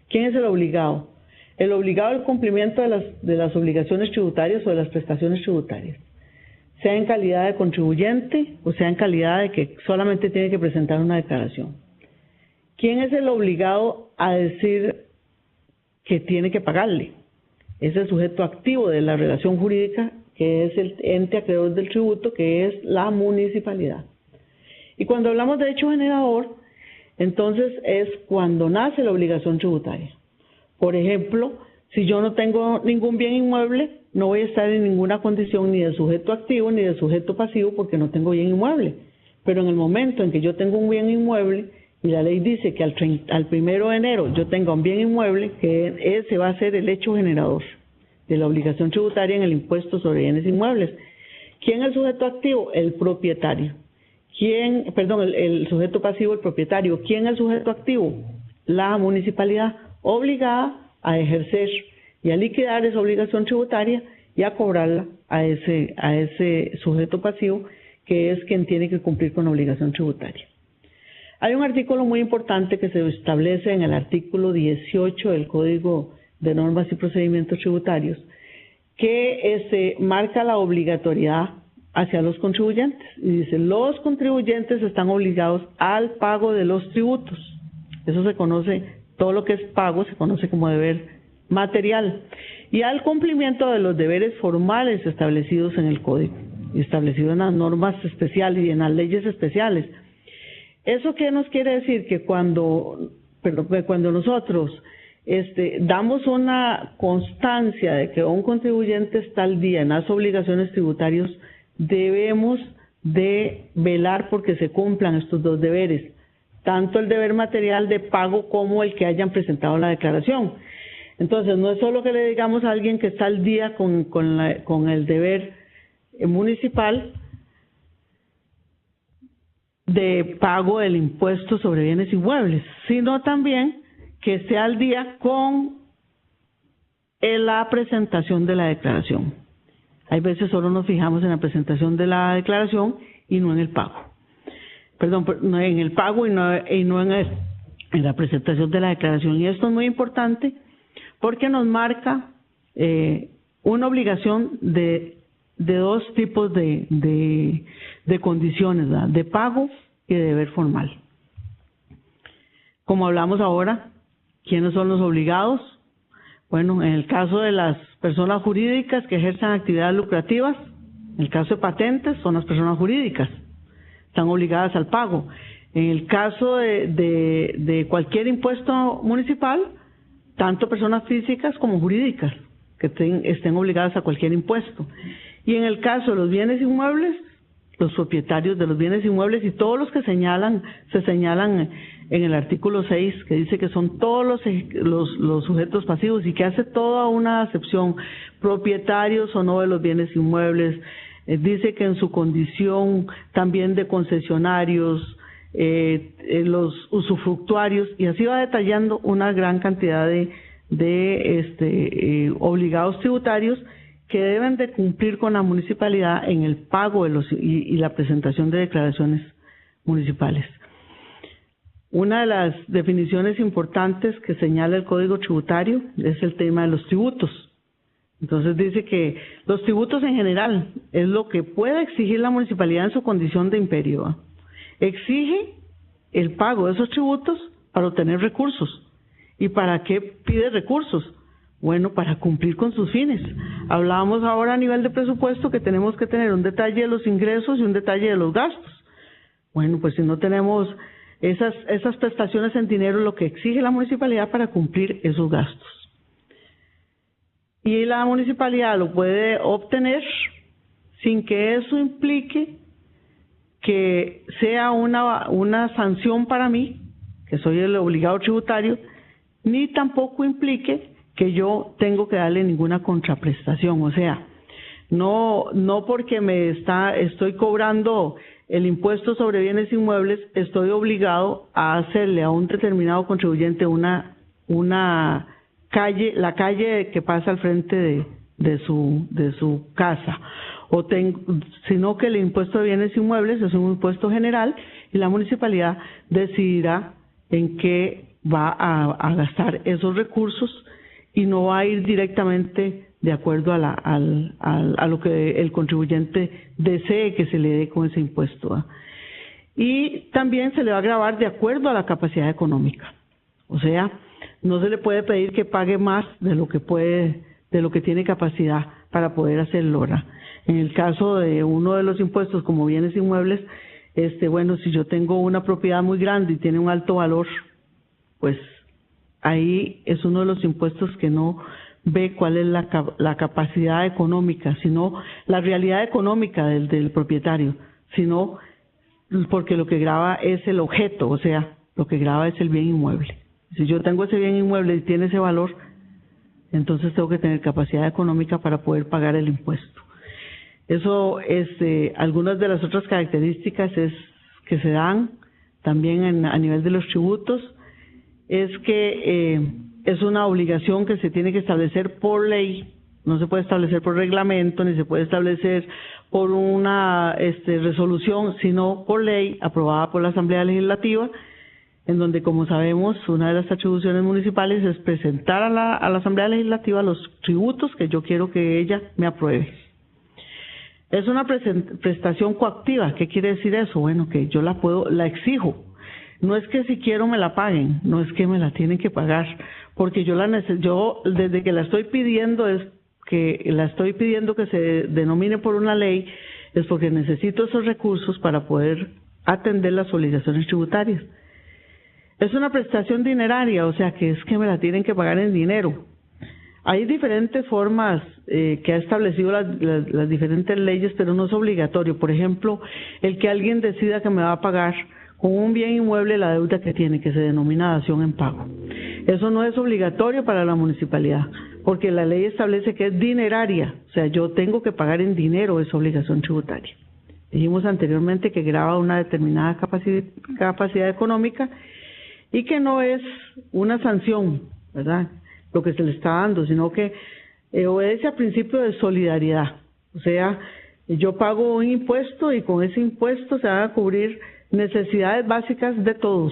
¿Quién es el obligado? El obligado al cumplimiento de las obligaciones tributarias o de las prestaciones tributarias, sea en calidad de contribuyente o sea en calidad de que solamente tiene que presentar una declaración. ¿Quién es el obligado a decir que tiene que pagarle? Es el sujeto activo de la relación jurídica, que es el ente acreedor del tributo, que es la municipalidad. Y cuando hablamos de hecho generador, entonces es cuando nace la obligación tributaria. Por ejemplo, si yo no tengo ningún bien inmueble, no voy a estar en ninguna condición ni de sujeto activo ni de sujeto pasivo porque no tengo bien inmueble. Pero en el momento en que yo tengo un bien inmueble y la ley dice que al 1 de enero yo tenga un bien inmueble, que ese va a ser el hecho generador de la obligación tributaria en el impuesto sobre bienes inmuebles. ¿Quién es el sujeto activo? El propietario. El sujeto pasivo, el propietario. ¿Quién es el sujeto activo? La municipalidad, obligada a ejercer y a liquidar esa obligación tributaria y a cobrarla a ese sujeto pasivo, que es quien tiene que cumplir con la obligación tributaria. Hay un artículo muy importante que se establece en el artículo 18 del Código de Normas y Procedimientos Tributarios, que marca la obligatoriedad hacia los contribuyentes. Y dice, los contribuyentes están obligados al pago de los tributos. Eso se conoce, todo lo que es pago se conoce como deber material. Y al cumplimiento de los deberes formales establecidos en el Código, y establecidos en las normas especiales y en las leyes especiales. ¿Eso qué nos quiere decir? Que cuando nosotros damos una constancia de que un contribuyente está al día en las obligaciones tributarias, debemos de velar porque se cumplan estos dos deberes, tanto el deber material de pago como el que hayan presentado la declaración. Entonces, no es solo que le digamos a alguien que está al día con el deber municipal de pago del impuesto sobre bienes inmuebles, sino también que esté al día con la presentación de la declaración. Hay veces solo nos fijamos en la presentación de la declaración y no en el pago. Perdón, no en el pago y no en la presentación de la declaración. Y esto es muy importante porque nos marca una obligación de dos tipos de condiciones, ¿verdad? De pago y de deber formal. Como hablamos ahora, ¿quiénes son los obligados? Bueno, en el caso de las personas jurídicas que ejerzan actividades lucrativas, en el caso de patentes, son las personas jurídicas, están obligadas al pago. En el caso de cualquier impuesto municipal, tanto personas físicas como jurídicas que estén obligadas a cualquier impuesto. Y en el caso de los bienes inmuebles, los propietarios de los bienes inmuebles y todos los que se señalan en el artículo 6, que dice que son todos los sujetos pasivos y que hace toda una acepción, propietarios o no de los bienes inmuebles, dice que en su condición también de concesionarios, los usufructuarios, y así va detallando una gran cantidad de obligados tributarios que deben de cumplir con la municipalidad en el pago de y la presentación de declaraciones municipales. Una de las definiciones importantes que señala el Código Tributario es el tema de los tributos. Entonces dice que los tributos en general es lo que puede exigir la municipalidad en su condición de imperio, ¿va? Exige el pago de esos tributos para obtener recursos. ¿Y para qué pide recursos? Bueno, para cumplir con sus fines. Hablábamos ahora a nivel de presupuesto que tenemos que tener un detalle de los ingresos y un detalle de los gastos. Bueno, pues si no tenemos esas prestaciones en dinero, lo que exige la municipalidad para cumplir esos gastos. Y la municipalidad lo puede obtener sin que eso implique que sea una sanción para mí, que soy el obligado tributario, ni tampoco implique que yo tengo que darle ninguna contraprestación. O sea, no porque estoy cobrando el impuesto sobre bienes inmuebles, estoy obligado a hacerle a un determinado contribuyente la calle que pasa al frente de su casa, sino que el impuesto de bienes inmuebles es un impuesto general y la municipalidad decidirá en qué va a gastar esos recursos y no va a ir directamente de acuerdo a lo que el contribuyente desee que se le dé con ese impuesto, ¿eh? Y también se le va a gravar de acuerdo a la capacidad económica. O sea, no se le puede pedir que pague más de lo que tiene capacidad para poder hacerlo, ¿verdad? En el caso de uno de los impuestos como bienes inmuebles, bueno, si yo tengo una propiedad muy grande y tiene un alto valor, pues ahí es uno de los impuestos que no ve cuál es la capacidad económica, sino la realidad económica del propietario, sino porque lo que grava es el objeto, o sea, lo que grava es el bien inmueble. Si yo tengo ese bien inmueble y tiene ese valor, entonces tengo que tener capacidad económica para poder pagar el impuesto. Eso algunas de las otras características que se dan también a nivel de los tributos, es que es una obligación que se tiene que establecer por ley, no se puede establecer por reglamento, ni se puede establecer por una resolución, sino por ley aprobada por la Asamblea Legislativa, en donde, como sabemos, una de las atribuciones municipales es presentar a la Asamblea Legislativa los tributos que yo quiero que ella me apruebe. Es una prestación coactiva. ¿Qué quiere decir eso? Bueno, que yo la exijo. No es que si quiero me la paguen, no es que me la tienen que pagar, porque yo desde que la estoy pidiendo que se denomine por una ley, es porque necesito esos recursos para poder atender las obligaciones tributarias. Es una prestación dineraria, o sea que es que me la tienen que pagar en dinero. Hay diferentes formas que ha establecido las diferentes leyes, pero no es obligatorio. Por ejemplo, el que alguien decida que me va a pagar con un bien inmueble la deuda que tiene, que se denomina dación en pago. Eso no es obligatorio para la municipalidad, porque la ley establece que es dineraria, o sea, yo tengo que pagar en dinero esa obligación tributaria. Dijimos anteriormente que grava una determinada capacidad económica y que no es una sanción, ¿verdad?, lo que se le está dando, sino que obedece al principio de solidaridad. O sea, yo pago un impuesto y con ese impuesto se van a cubrir necesidades básicas de todos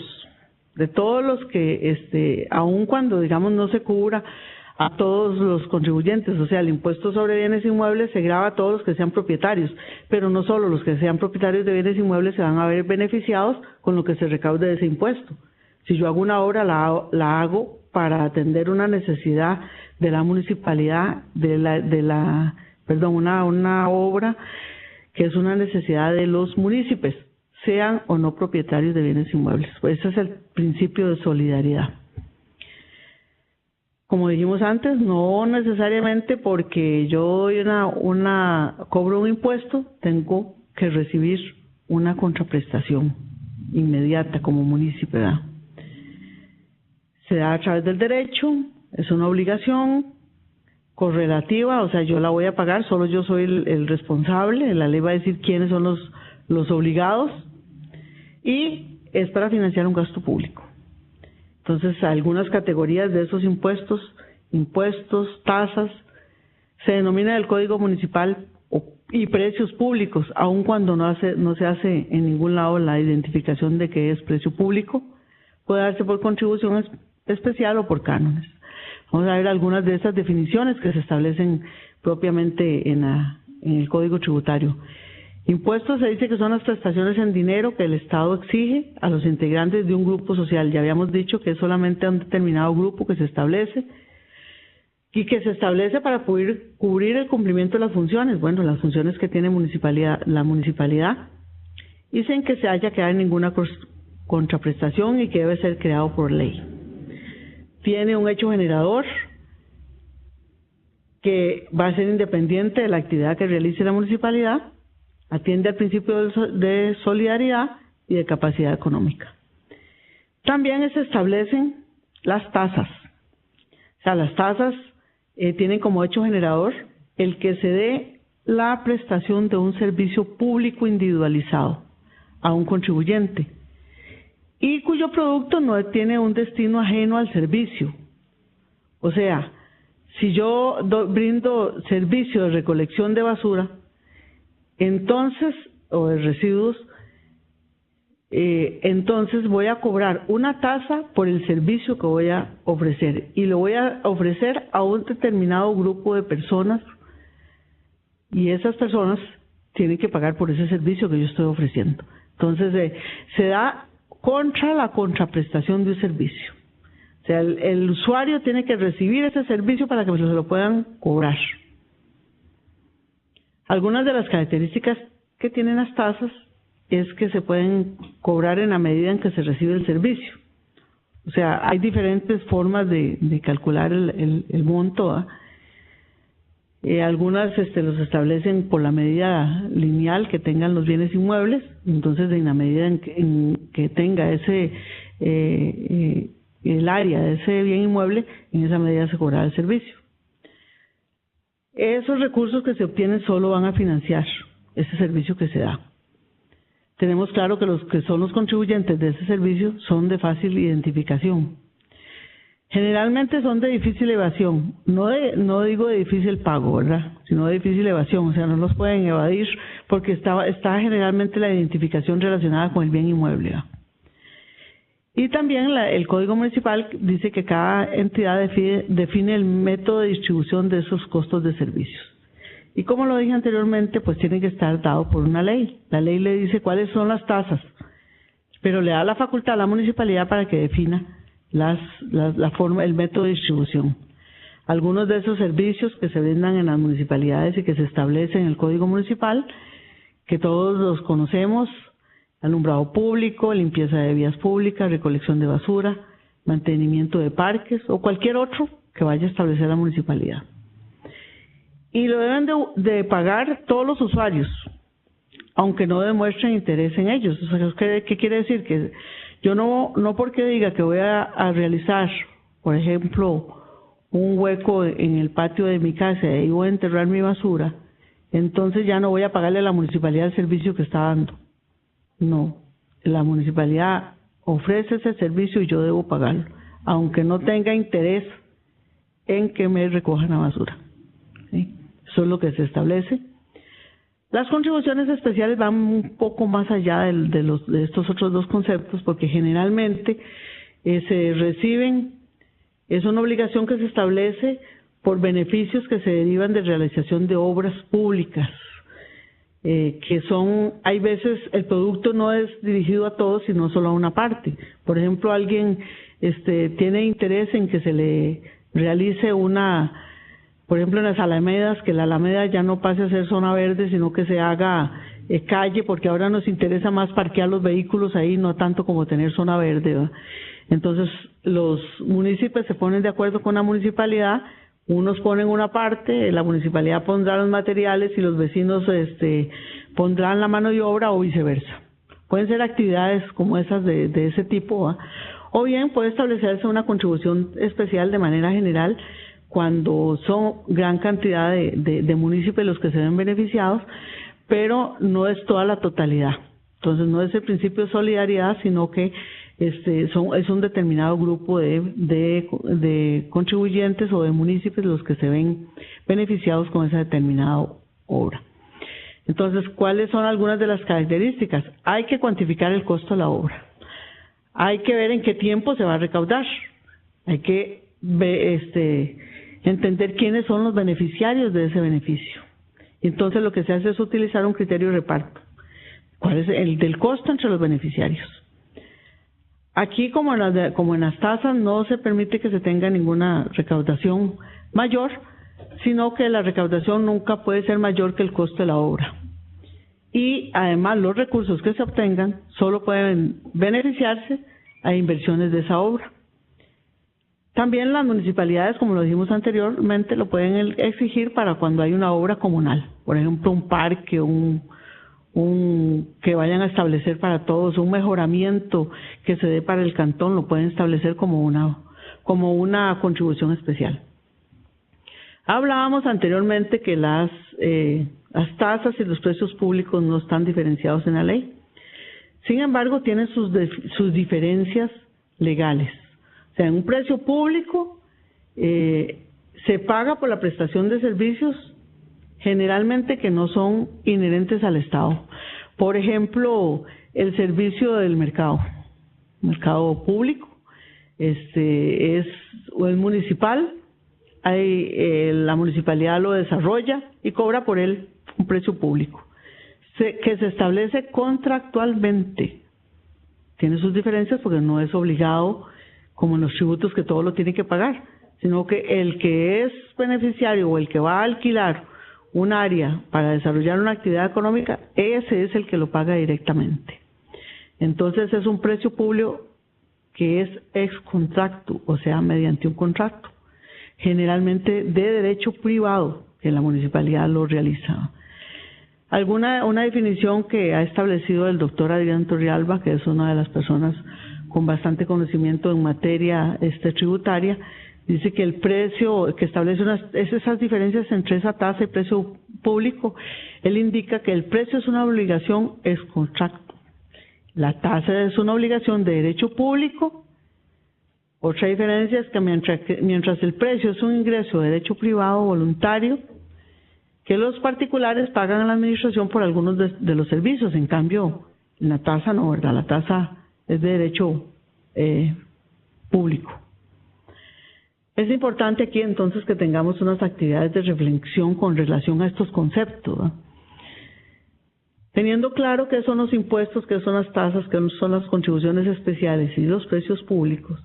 los que, aun cuando, digamos, no se cubra a todos los contribuyentes. O sea, el impuesto sobre bienes inmuebles se grava a todos los que sean propietarios, pero no solo los que sean propietarios de bienes inmuebles se van a ver beneficiados con lo que se recaude de ese impuesto. Si yo hago una obra, la hago para atender una necesidad de la municipalidad, una obra que es una necesidad de los municipios, sean o no propietarios de bienes inmuebles. Pues ese es el principio de solidaridad. Como dijimos antes, no necesariamente porque yo doy cobro un impuesto, tengo que recibir una contraprestación inmediata como municipio, ¿verdad? Se da a través del derecho, es una obligación correlativa, o sea, yo la voy a pagar, solo yo soy el responsable, la ley va a decir quiénes son los obligados, y es para financiar un gasto público. Entonces, algunas categorías de esos impuestos impuestos, tasas, se denomina el Código Municipal y precios públicos, aun cuando no se hace en ningún lado la identificación de que es precio público, puede darse por contribución especial o por cánones. Vamos a ver algunas de esas definiciones que se establecen propiamente en el Código Tributario. Impuestos se dice que son las prestaciones en dinero que el Estado exige a los integrantes de un grupo social. Ya habíamos dicho que es solamente a un determinado grupo que se establece y que se establece para poder cubrir el cumplimiento de las funciones. Bueno, las funciones que tiene la municipalidad, y sin que se haya que dar ninguna contraprestación y que debe ser creado por ley. Tiene un hecho generador que va a ser independiente de la actividad que realice la municipalidad, atiende al principio de solidaridad y de capacidad económica. También se establecen las tasas. O sea, las tasas tienen como hecho generador el que se dé la prestación de un servicio público individualizado a un contribuyente y cuyo producto no tiene un destino ajeno al servicio. O sea, si yo brindo servicio de recolección de basura, entonces, o de residuos, entonces voy a cobrar una tasa por el servicio que voy a ofrecer y lo voy a ofrecer a un determinado grupo de personas y esas personas tienen que pagar por ese servicio que yo estoy ofreciendo. Entonces se da contra la contraprestación de un servicio. O sea, el usuario tiene que recibir ese servicio para que se lo puedan cobrar. Algunas de las características que tienen las tasas es que se pueden cobrar en la medida en que se recibe el servicio. O sea, hay diferentes formas de calcular el monto. Algunas los establecen por la medida lineal que tengan los bienes inmuebles, entonces en la medida en que tenga el área de ese bien inmueble, en esa medida se cobrará el servicio. Esos recursos que se obtienen solo van a financiar ese servicio que se da. Tenemos claro que los que son los contribuyentes de ese servicio son de fácil identificación. Generalmente son de difícil evasión, no digo de difícil pago, ¿verdad? Sino de difícil evasión, o sea, no los pueden evadir porque está generalmente la identificación relacionada con el bien inmueble, ¿verdad? Y también el Código Municipal dice que cada entidad define el método de distribución de esos costos de servicios. Y como lo dije anteriormente, pues tiene que estar dado por una ley. La ley le dice cuáles son las tasas, pero le da la facultad a la municipalidad para que defina la forma, el método de distribución. Algunos de esos servicios que se brindan en las municipalidades y que se establecen en el Código Municipal, que todos los conocemos: alumbrado público, limpieza de vías públicas, recolección de basura, mantenimiento de parques o cualquier otro que vaya a establecer la municipalidad. Y lo deben de pagar todos los usuarios, aunque no demuestren interés en ellos. O sea, ¿qué quiere decir? Que yo no porque diga que voy a realizar, por ejemplo, un hueco en el patio de mi casa y voy a enterrar mi basura, entonces ya no voy a pagarle a la municipalidad el servicio que está dando. No, la municipalidad ofrece ese servicio y yo debo pagarlo, aunque no tenga interés en que me recojan la basura. ¿Sí? Eso es lo que se establece. Las contribuciones especiales van un poco más allá de estos otros dos conceptos, porque generalmente se reciben, es una obligación que se establece por beneficios que se derivan de realización de obras públicas. Que hay veces el producto no es dirigido a todos, sino solo a una parte. Por ejemplo, alguien tiene interés en que se le realice por ejemplo, en las alamedas, que la alameda ya no pase a ser zona verde, sino que se haga calle, porque ahora nos interesa más parquear los vehículos ahí, no tanto como tener zona verde, ¿verdad? Entonces, los municipios se ponen de acuerdo con la municipalidad. Unos ponen una parte, la municipalidad pondrá los materiales y los vecinos pondrán la mano de obra o viceversa. Pueden ser actividades como esas de ese tipo, ¿va? O bien puede establecerse una contribución especial de manera general cuando son gran cantidad de municipios los que se ven beneficiados, pero no es toda la totalidad. Entonces no es el principio de solidaridad, sino que es un determinado grupo de contribuyentes o de municipios los que se ven beneficiados con esa determinada obra. Entonces, ¿cuáles son algunas de las características? Hay que cuantificar el costo de la obra. Hay que ver en qué tiempo se va a recaudar. Hay que entender quiénes son los beneficiarios de ese beneficio. Entonces, lo que se hace es utilizar un criterio de reparto. ¿Cuál es el del costo entre los beneficiarios? Aquí, como en las tasas, no se permite que se tenga ninguna recaudación mayor, sino que la recaudación nunca puede ser mayor que el costo de la obra. Y además los recursos que se obtengan solo pueden beneficiarse a inversiones de esa obra. También las municipalidades, como lo dijimos anteriormente, lo pueden exigir para cuando hay una obra comunal, por ejemplo un parque, que vayan a establecer para todos, un mejoramiento que se dé para el cantón, lo pueden establecer como una contribución especial. Hablábamos anteriormente que las tasas y los precios públicos no están diferenciados en la ley. Sin embargo, tienen sus diferencias legales. O sea, en un precio público se paga por la prestación de servicios generalmente que no son inherentes al Estado. Por ejemplo, el servicio del mercado público, es municipal, la municipalidad lo desarrolla y cobra por él un precio público, que se establece contractualmente. Tiene sus diferencias porque no es obligado, como en los tributos, que todo lo tiene que pagar, sino que el que es beneficiario o el que va a alquilar un área para desarrollar una actividad económica, ese es el que lo paga directamente. Entonces es un precio público que es ex contractu, o sea, mediante un contrato, generalmente de derecho privado, que la municipalidad lo realiza. Una definición que ha establecido el doctor Adrián Torrealba, que es una de las personas con bastante conocimiento en materia tributaria, dice que el precio que establece esas diferencias entre esa tasa y precio público, él indica que el precio es una obligación ex contractu. La tasa es una obligación de derecho público. Otra diferencia es que mientras el precio es un ingreso de derecho privado voluntario, que los particulares pagan a la administración por algunos de los servicios. En cambio, la tasa no, ¿verdad? La tasa es de derecho público. Es importante aquí entonces que tengamos unas actividades de reflexión con relación a estos conceptos, ¿verdad? Teniendo claro qué son los impuestos, qué son las tasas, qué son las contribuciones especiales y los precios públicos,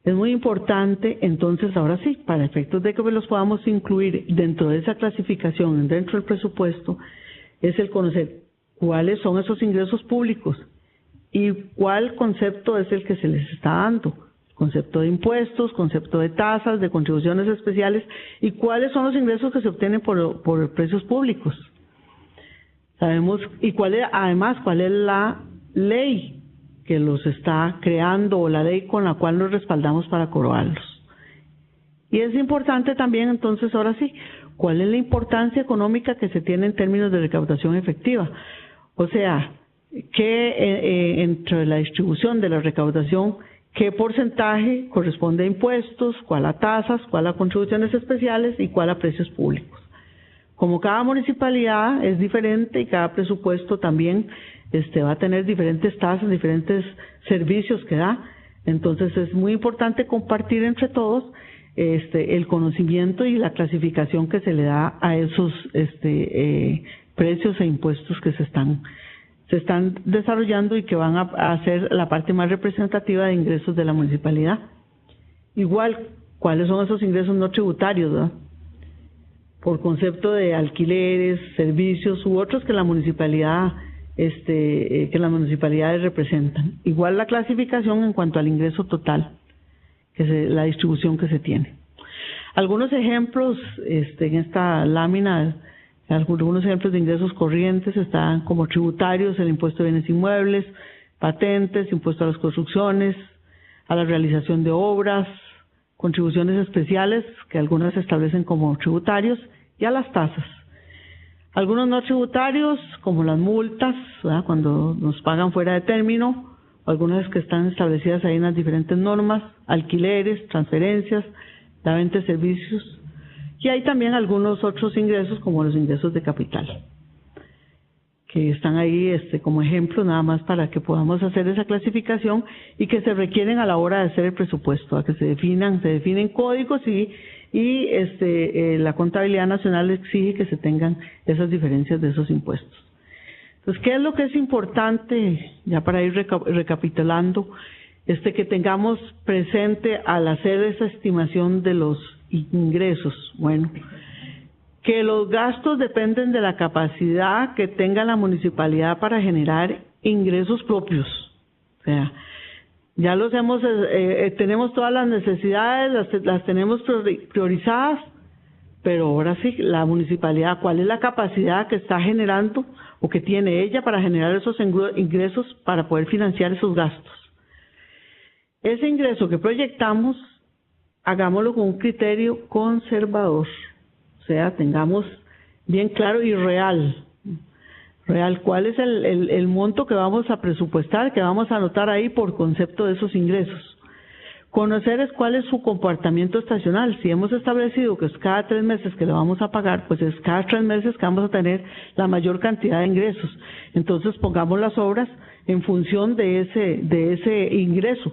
es muy importante entonces, ahora sí, para efectos de que los podamos incluir dentro de esa clasificación, dentro del presupuesto, es el conocer cuáles son esos ingresos públicos y cuál concepto es el que se les está dando. Concepto de impuestos, concepto de tasas, de contribuciones especiales, y cuáles son los ingresos que se obtienen por precios públicos. Sabemos, y cuál es la ley que los está creando o la ley con la cual nos respaldamos para cobrarlos. Y es importante también entonces, ahora sí, cuál es la importancia económica que se tiene en términos de recaudación efectiva. O sea, que entre la distribución de la recaudación, qué porcentaje corresponde a impuestos, cuál a tasas, cuál a contribuciones especiales y cuál a precios públicos. Como cada municipalidad es diferente y cada presupuesto también va a tener diferentes tasas, diferentes servicios que da, entonces es muy importante compartir entre todos el conocimiento y la clasificación que se le da a esos precios e impuestos que se están desarrollando y que van a ser la parte más representativa de ingresos de la municipalidad. Igual, ¿cuáles son esos ingresos no tributarios, ¿verdad? Por concepto de alquileres, servicios u otros que la municipalidad, que las municipalidades representan. Igual la clasificación en cuanto al ingreso total, la distribución que se tiene. Algunos ejemplos en esta lámina. Algunos ejemplos de ingresos corrientes están como tributarios: el impuesto de bienes inmuebles, patentes, impuesto a las construcciones, a la realización de obras, contribuciones especiales, que algunas se establecen como tributarios, y a las tasas. Algunos no tributarios, como las multas, ¿verdad?, cuando nos pagan fuera de término, algunas que están establecidas ahí en las diferentes normas, alquileres, transferencias, la venta de servicios, y hay también algunos otros ingresos como los ingresos de capital, que están ahí como ejemplo nada más para que podamos hacer esa clasificación y que se requieren a la hora de hacer el presupuesto, a que se definen códigos y la contabilidad nacional exige que se tengan esas diferencias de esos impuestos. Entonces, ¿qué es lo que es importante, ya para ir recapitulando, que tengamos presente al hacer esa estimación de los ingresos? Bueno, que los gastos dependen de la capacidad que tenga la municipalidad para generar ingresos propios. O sea, ya los tenemos todas las necesidades, las tenemos priorizadas, pero ahora sí, la municipalidad, ¿cuál es la capacidad que está generando o que tiene ella para generar esos ingresos para poder financiar esos gastos? Ese ingreso que proyectamos, hagámoslo con un criterio conservador, o sea, tengamos bien claro y real cuál es el monto que vamos a presupuestar, que vamos a anotar ahí por concepto de esos ingresos. Conocer cuál es su comportamiento estacional. Si hemos establecido que es cada 3 meses que lo vamos a pagar, pues es cada 3 meses que vamos a tener la mayor cantidad de ingresos. Entonces pongamos las obras en función de ese ingreso,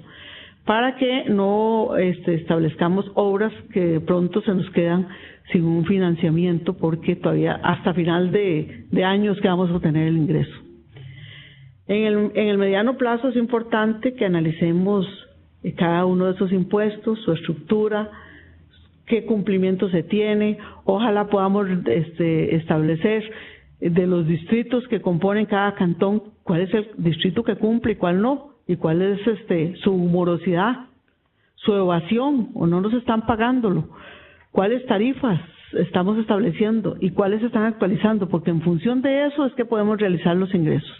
para que no establezcamos obras que de pronto se nos quedan sin un financiamiento, porque todavía hasta final de años que vamos a obtener el ingreso. En el mediano plazo es importante que analicemos cada uno de esos impuestos, su estructura, qué cumplimiento se tiene. Ojalá podamos establecer de los distritos que componen cada cantón, cuál es el distrito que cumple y cuál no, y cuál es su morosidad, su evasión, o no nos están pagándolo, cuáles tarifas estamos estableciendo y cuáles se están actualizando, porque en función de eso es que podemos realizar los ingresos.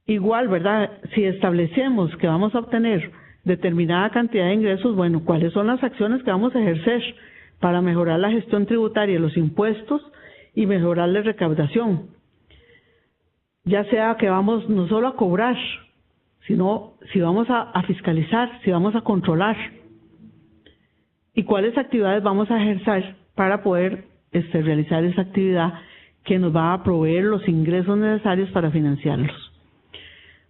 Igual, ¿verdad? Si establecemos que vamos a obtener determinada cantidad de ingresos, bueno, ¿cuáles son las acciones que vamos a ejercer para mejorar la gestión tributaria de los impuestos y mejorar la recaudación? Ya sea que vamos no solo a cobrar, sino si vamos a fiscalizar, si vamos a controlar, y cuáles actividades vamos a ejercer para poder realizar esa actividad que nos va a proveer los ingresos necesarios para financiarlos.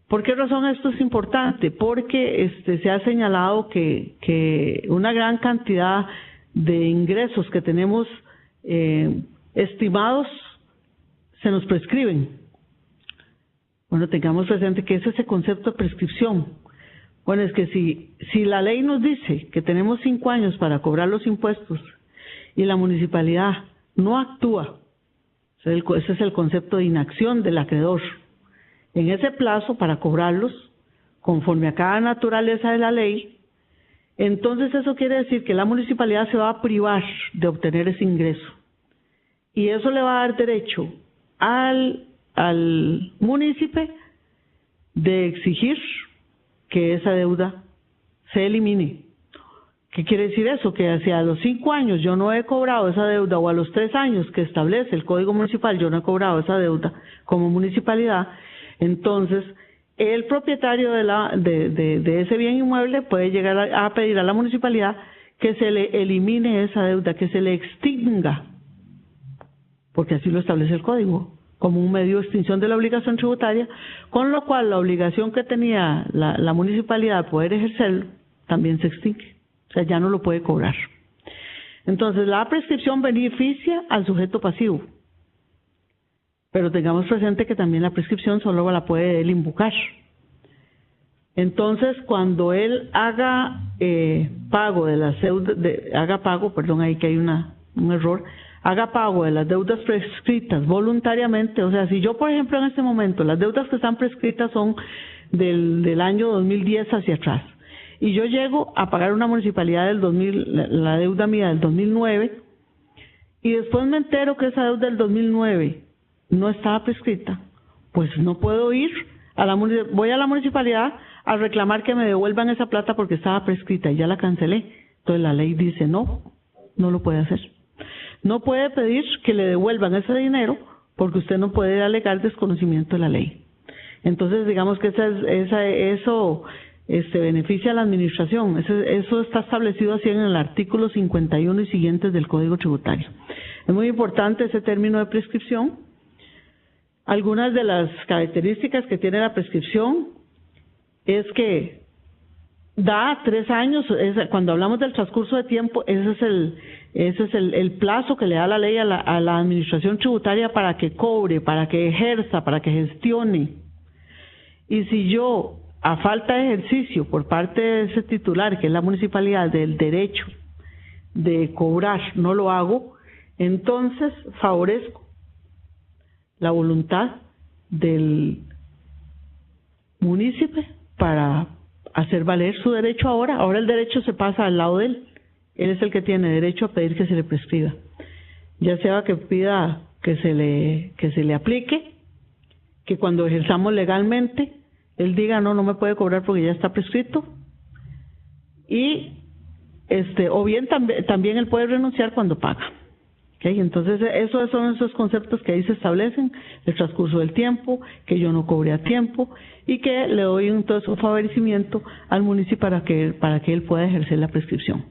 ¿Por qué razón esto es importante? Porque se ha señalado que una gran cantidad de ingresos que tenemos estimados se nos prescriben. Bueno, tengamos presente que es ese concepto de prescripción. Bueno, es que si la ley nos dice que tenemos 5 años para cobrar los impuestos y la municipalidad no actúa, ese es el concepto de inacción del acreedor, en ese plazo para cobrarlos, conforme a cada naturaleza de la ley, entonces eso quiere decir que la municipalidad se va a privar de obtener ese ingreso. Y eso le va a dar derecho al municipio de exigir que esa deuda se elimine. ¿Qué quiere decir eso? Que si a los 5 años yo no he cobrado esa deuda, o a los 3 años que establece el Código Municipal yo no he cobrado esa deuda como municipalidad, entonces el propietario de ese bien inmueble puede llegar a pedir a la municipalidad que se le elimine esa deuda, que se le extinga, porque así lo establece el Código, como un medio de extinción de la obligación tributaria, con lo cual la obligación que tenía la municipalidad de poder ejercerlo también se extingue, o sea, ya no lo puede cobrar. Entonces, la prescripción beneficia al sujeto pasivo, pero tengamos presente que también la prescripción solo la puede él invocar. Entonces, cuando él haga pago de las deudas, ahí que hay un error, haga pago de las deudas prescritas voluntariamente, o sea, si yo, por ejemplo, en este momento, las deudas que están prescritas son del año 2010 hacia atrás, y yo llego a pagar una municipalidad del 2000, la deuda mía del 2009, y después me entero que esa deuda del 2009 no estaba prescrita, pues no puedo ir voy a la municipalidad a reclamar que me devuelvan esa plata porque estaba prescrita y ya la cancelé. Entonces la ley dice no lo puede hacer. No puede pedir que le devuelvan ese dinero porque usted no puede alegar desconocimiento de la ley. Entonces, digamos que eso beneficia a la administración. Eso está establecido así en el artículo 51 y siguientes del Código Tributario. Es muy importante ese término de prescripción. Algunas de las características que tiene la prescripción es que da 3 años. Cuando hablamos del transcurso de tiempo, ese es el plazo que le da la ley a la administración tributaria para que cobre, para que ejerza, para que gestione. Y si yo, a falta de ejercicio por parte de ese titular, que es la municipalidad, del derecho de cobrar, no lo hago, entonces favorezco la voluntad del municipio para hacer valer su derecho ahora. Ahora el derecho se pasa al lado de él. Él es el que tiene derecho a pedir que se le prescriba. Ya sea que pida que se le aplique, que cuando ejerzamos legalmente, él diga no me puede cobrar porque ya está prescrito. Y o bien también él puede renunciar cuando paga. ¿Okay? Entonces, esos son esos conceptos que ahí se establecen: el transcurso del tiempo, que yo no cobre a tiempo y que le doy entonces un favorecimiento al municipio para que él pueda ejercer la prescripción.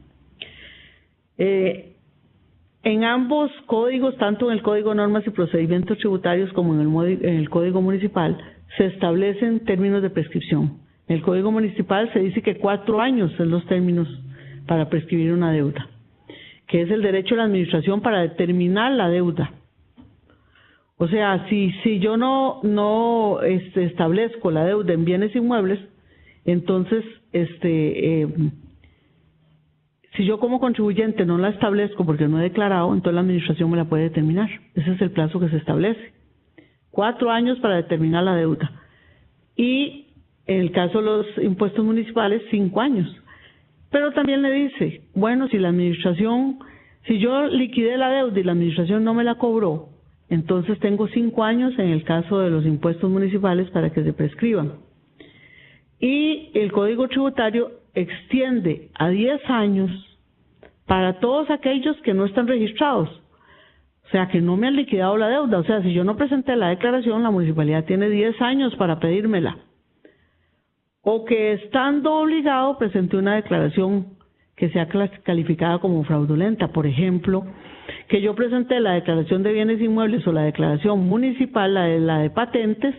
En ambos códigos, tanto en el Código de Normas y Procedimientos Tributarios como en el Código Municipal, se establecen términos de prescripción. En el Código Municipal se dice que 4 años son los términos para prescribir una deuda, que es el derecho de la administración para determinar la deuda. O sea, si yo no establezco la deuda en bienes inmuebles, entonces si yo como contribuyente no la establezco porque no he declarado, entonces la administración me la puede determinar. Ese es el plazo que se establece. 4 años para determinar la deuda. Y en el caso de los impuestos municipales, 5 años. Pero también le dice, bueno, si yo liquidé la deuda y la administración no me la cobró, entonces tengo 5 años en el caso de los impuestos municipales para que se prescriban. Y el Código Tributario extiende a 10 años para todos aquellos que no están registrados. O sea, que no me han liquidado la deuda. O sea, si yo no presenté la declaración, la municipalidad tiene 10 años para pedírmela. O que estando obligado presenté una declaración que sea calificada como fraudulenta. Por ejemplo, que yo presenté la declaración de bienes inmuebles o la declaración municipal, la de patentes,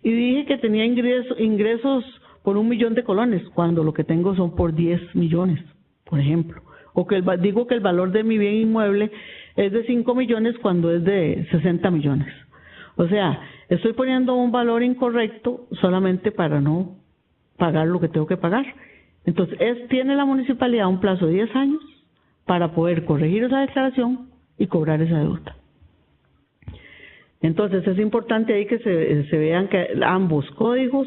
y dije que tenía ingresos por 1 millón de colones, cuando lo que tengo son por 10 millones, por ejemplo. O que digo que el valor de mi bien inmueble es de 5 millones cuando es de 60 millones. O sea, estoy poniendo un valor incorrecto solamente para no pagar lo que tengo que pagar. Entonces, tiene la municipalidad un plazo de 10 años para poder corregir esa declaración y cobrar esa deuda. Entonces, es importante ahí que se vean que ambos códigos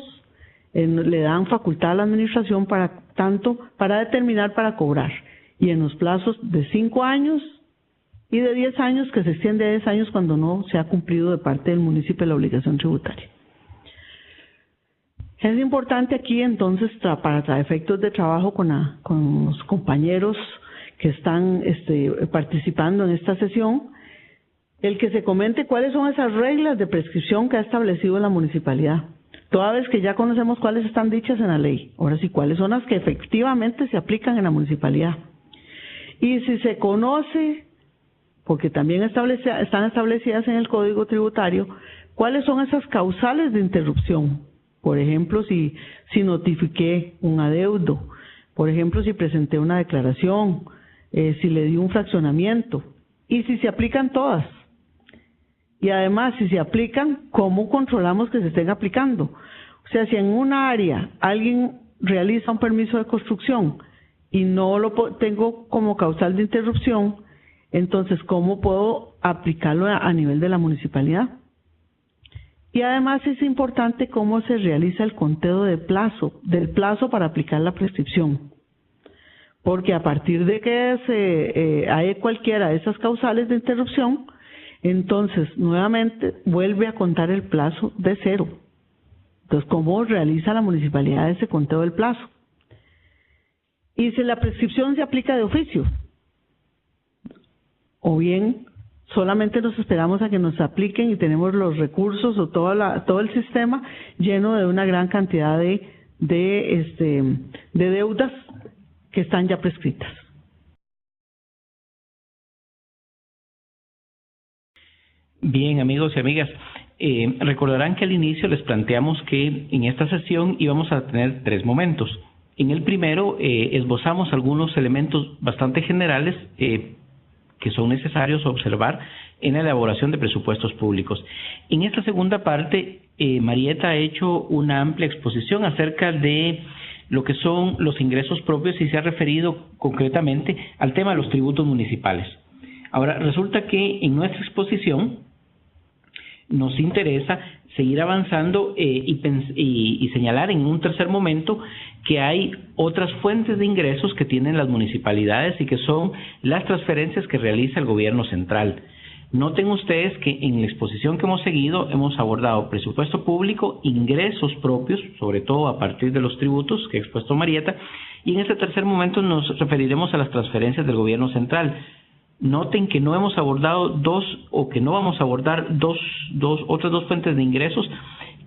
le dan facultad a la administración para determinar, para cobrar. Y en los plazos de 5 años y de 10 años, que se extiende a 10 años cuando no se ha cumplido de parte del municipio la obligación tributaria. Es importante aquí entonces, para efectos de trabajo con los compañeros que están participando en esta sesión, el que se comente cuáles son esas reglas de prescripción que ha establecido la municipalidad. Toda vez que ya conocemos cuáles están dichas en la ley, ahora sí, cuáles son las que efectivamente se aplican en la municipalidad. Y si se conoce, porque también están establecidas en el Código Tributario, cuáles son esas causales de interrupción. Por ejemplo, si notifiqué un adeudo, por ejemplo, si presenté una declaración, si le di un fraccionamiento, y si se aplican todas. Y además, si se aplican, ¿cómo controlamos que se estén aplicando? O sea, si en una área alguien realiza un permiso de construcción y no lo tengo como causal de interrupción, entonces, ¿cómo puedo aplicarlo a nivel de la municipalidad? Y además es importante cómo se realiza el conteo del plazo para aplicar la prescripción. Porque a partir de que hay cualquiera de esas causales de interrupción, entonces nuevamente vuelve a contar el plazo de 0. Entonces, ¿cómo realiza la municipalidad ese conteo del plazo? Y si la prescripción se aplica de oficio, o bien solamente nos esperamos a que nos apliquen y tenemos los recursos o todo el sistema lleno de una gran cantidad de deudas que están ya prescritas. Bien, amigos y amigas, recordarán que al inicio les planteamos que en esta sesión íbamos a tener 3 momentos. En el primero esbozamos algunos elementos bastante generales que son necesarios observar en la elaboración de presupuestos públicos. En esta segunda parte, Marieta ha hecho una amplia exposición acerca de lo que son los ingresos propios y se ha referido concretamente al tema de los tributos municipales. Ahora, resulta que en nuestra exposición nos interesa seguir avanzando y señalar en un tercer momento que hay otras fuentes de ingresos que tienen las municipalidades y que son las transferencias que realiza el gobierno central. Noten ustedes que en la exposición que hemos seguido hemos abordado presupuesto público, ingresos propios, sobre todo a partir de los tributos que ha expuesto Marieta, y en este tercer momento nos referiremos a las transferencias del gobierno central. Noten que no hemos abordado no vamos a abordar otras dos fuentes de ingresos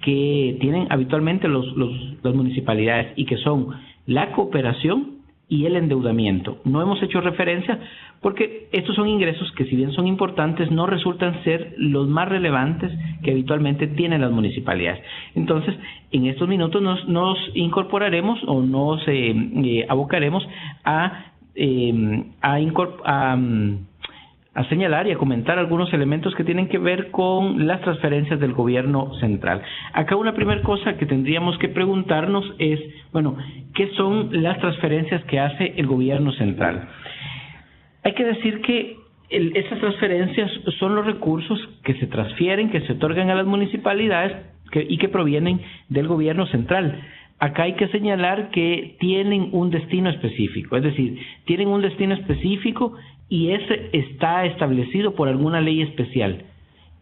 que tienen habitualmente las municipalidades y que son la cooperación y el endeudamiento. No hemos hecho referencia porque estos son ingresos que, si bien son importantes, no resultan ser los más relevantes que habitualmente tienen las municipalidades. Entonces, en estos minutos nos incorporaremos o nos abocaremos a señalar y a comentar algunos elementos que tienen que ver con las transferencias del gobierno central. Acá una primera cosa que tendríamos que preguntarnos es, ¿qué son las transferencias que hace el gobierno central? Hay que decir que estas transferencias son los recursos que se transfieren, que se otorgan a las municipalidades y que provienen del gobierno central. Acá hay que señalar que tienen un destino específico, es decir, tienen un destino específico y ese está establecido por alguna ley especial.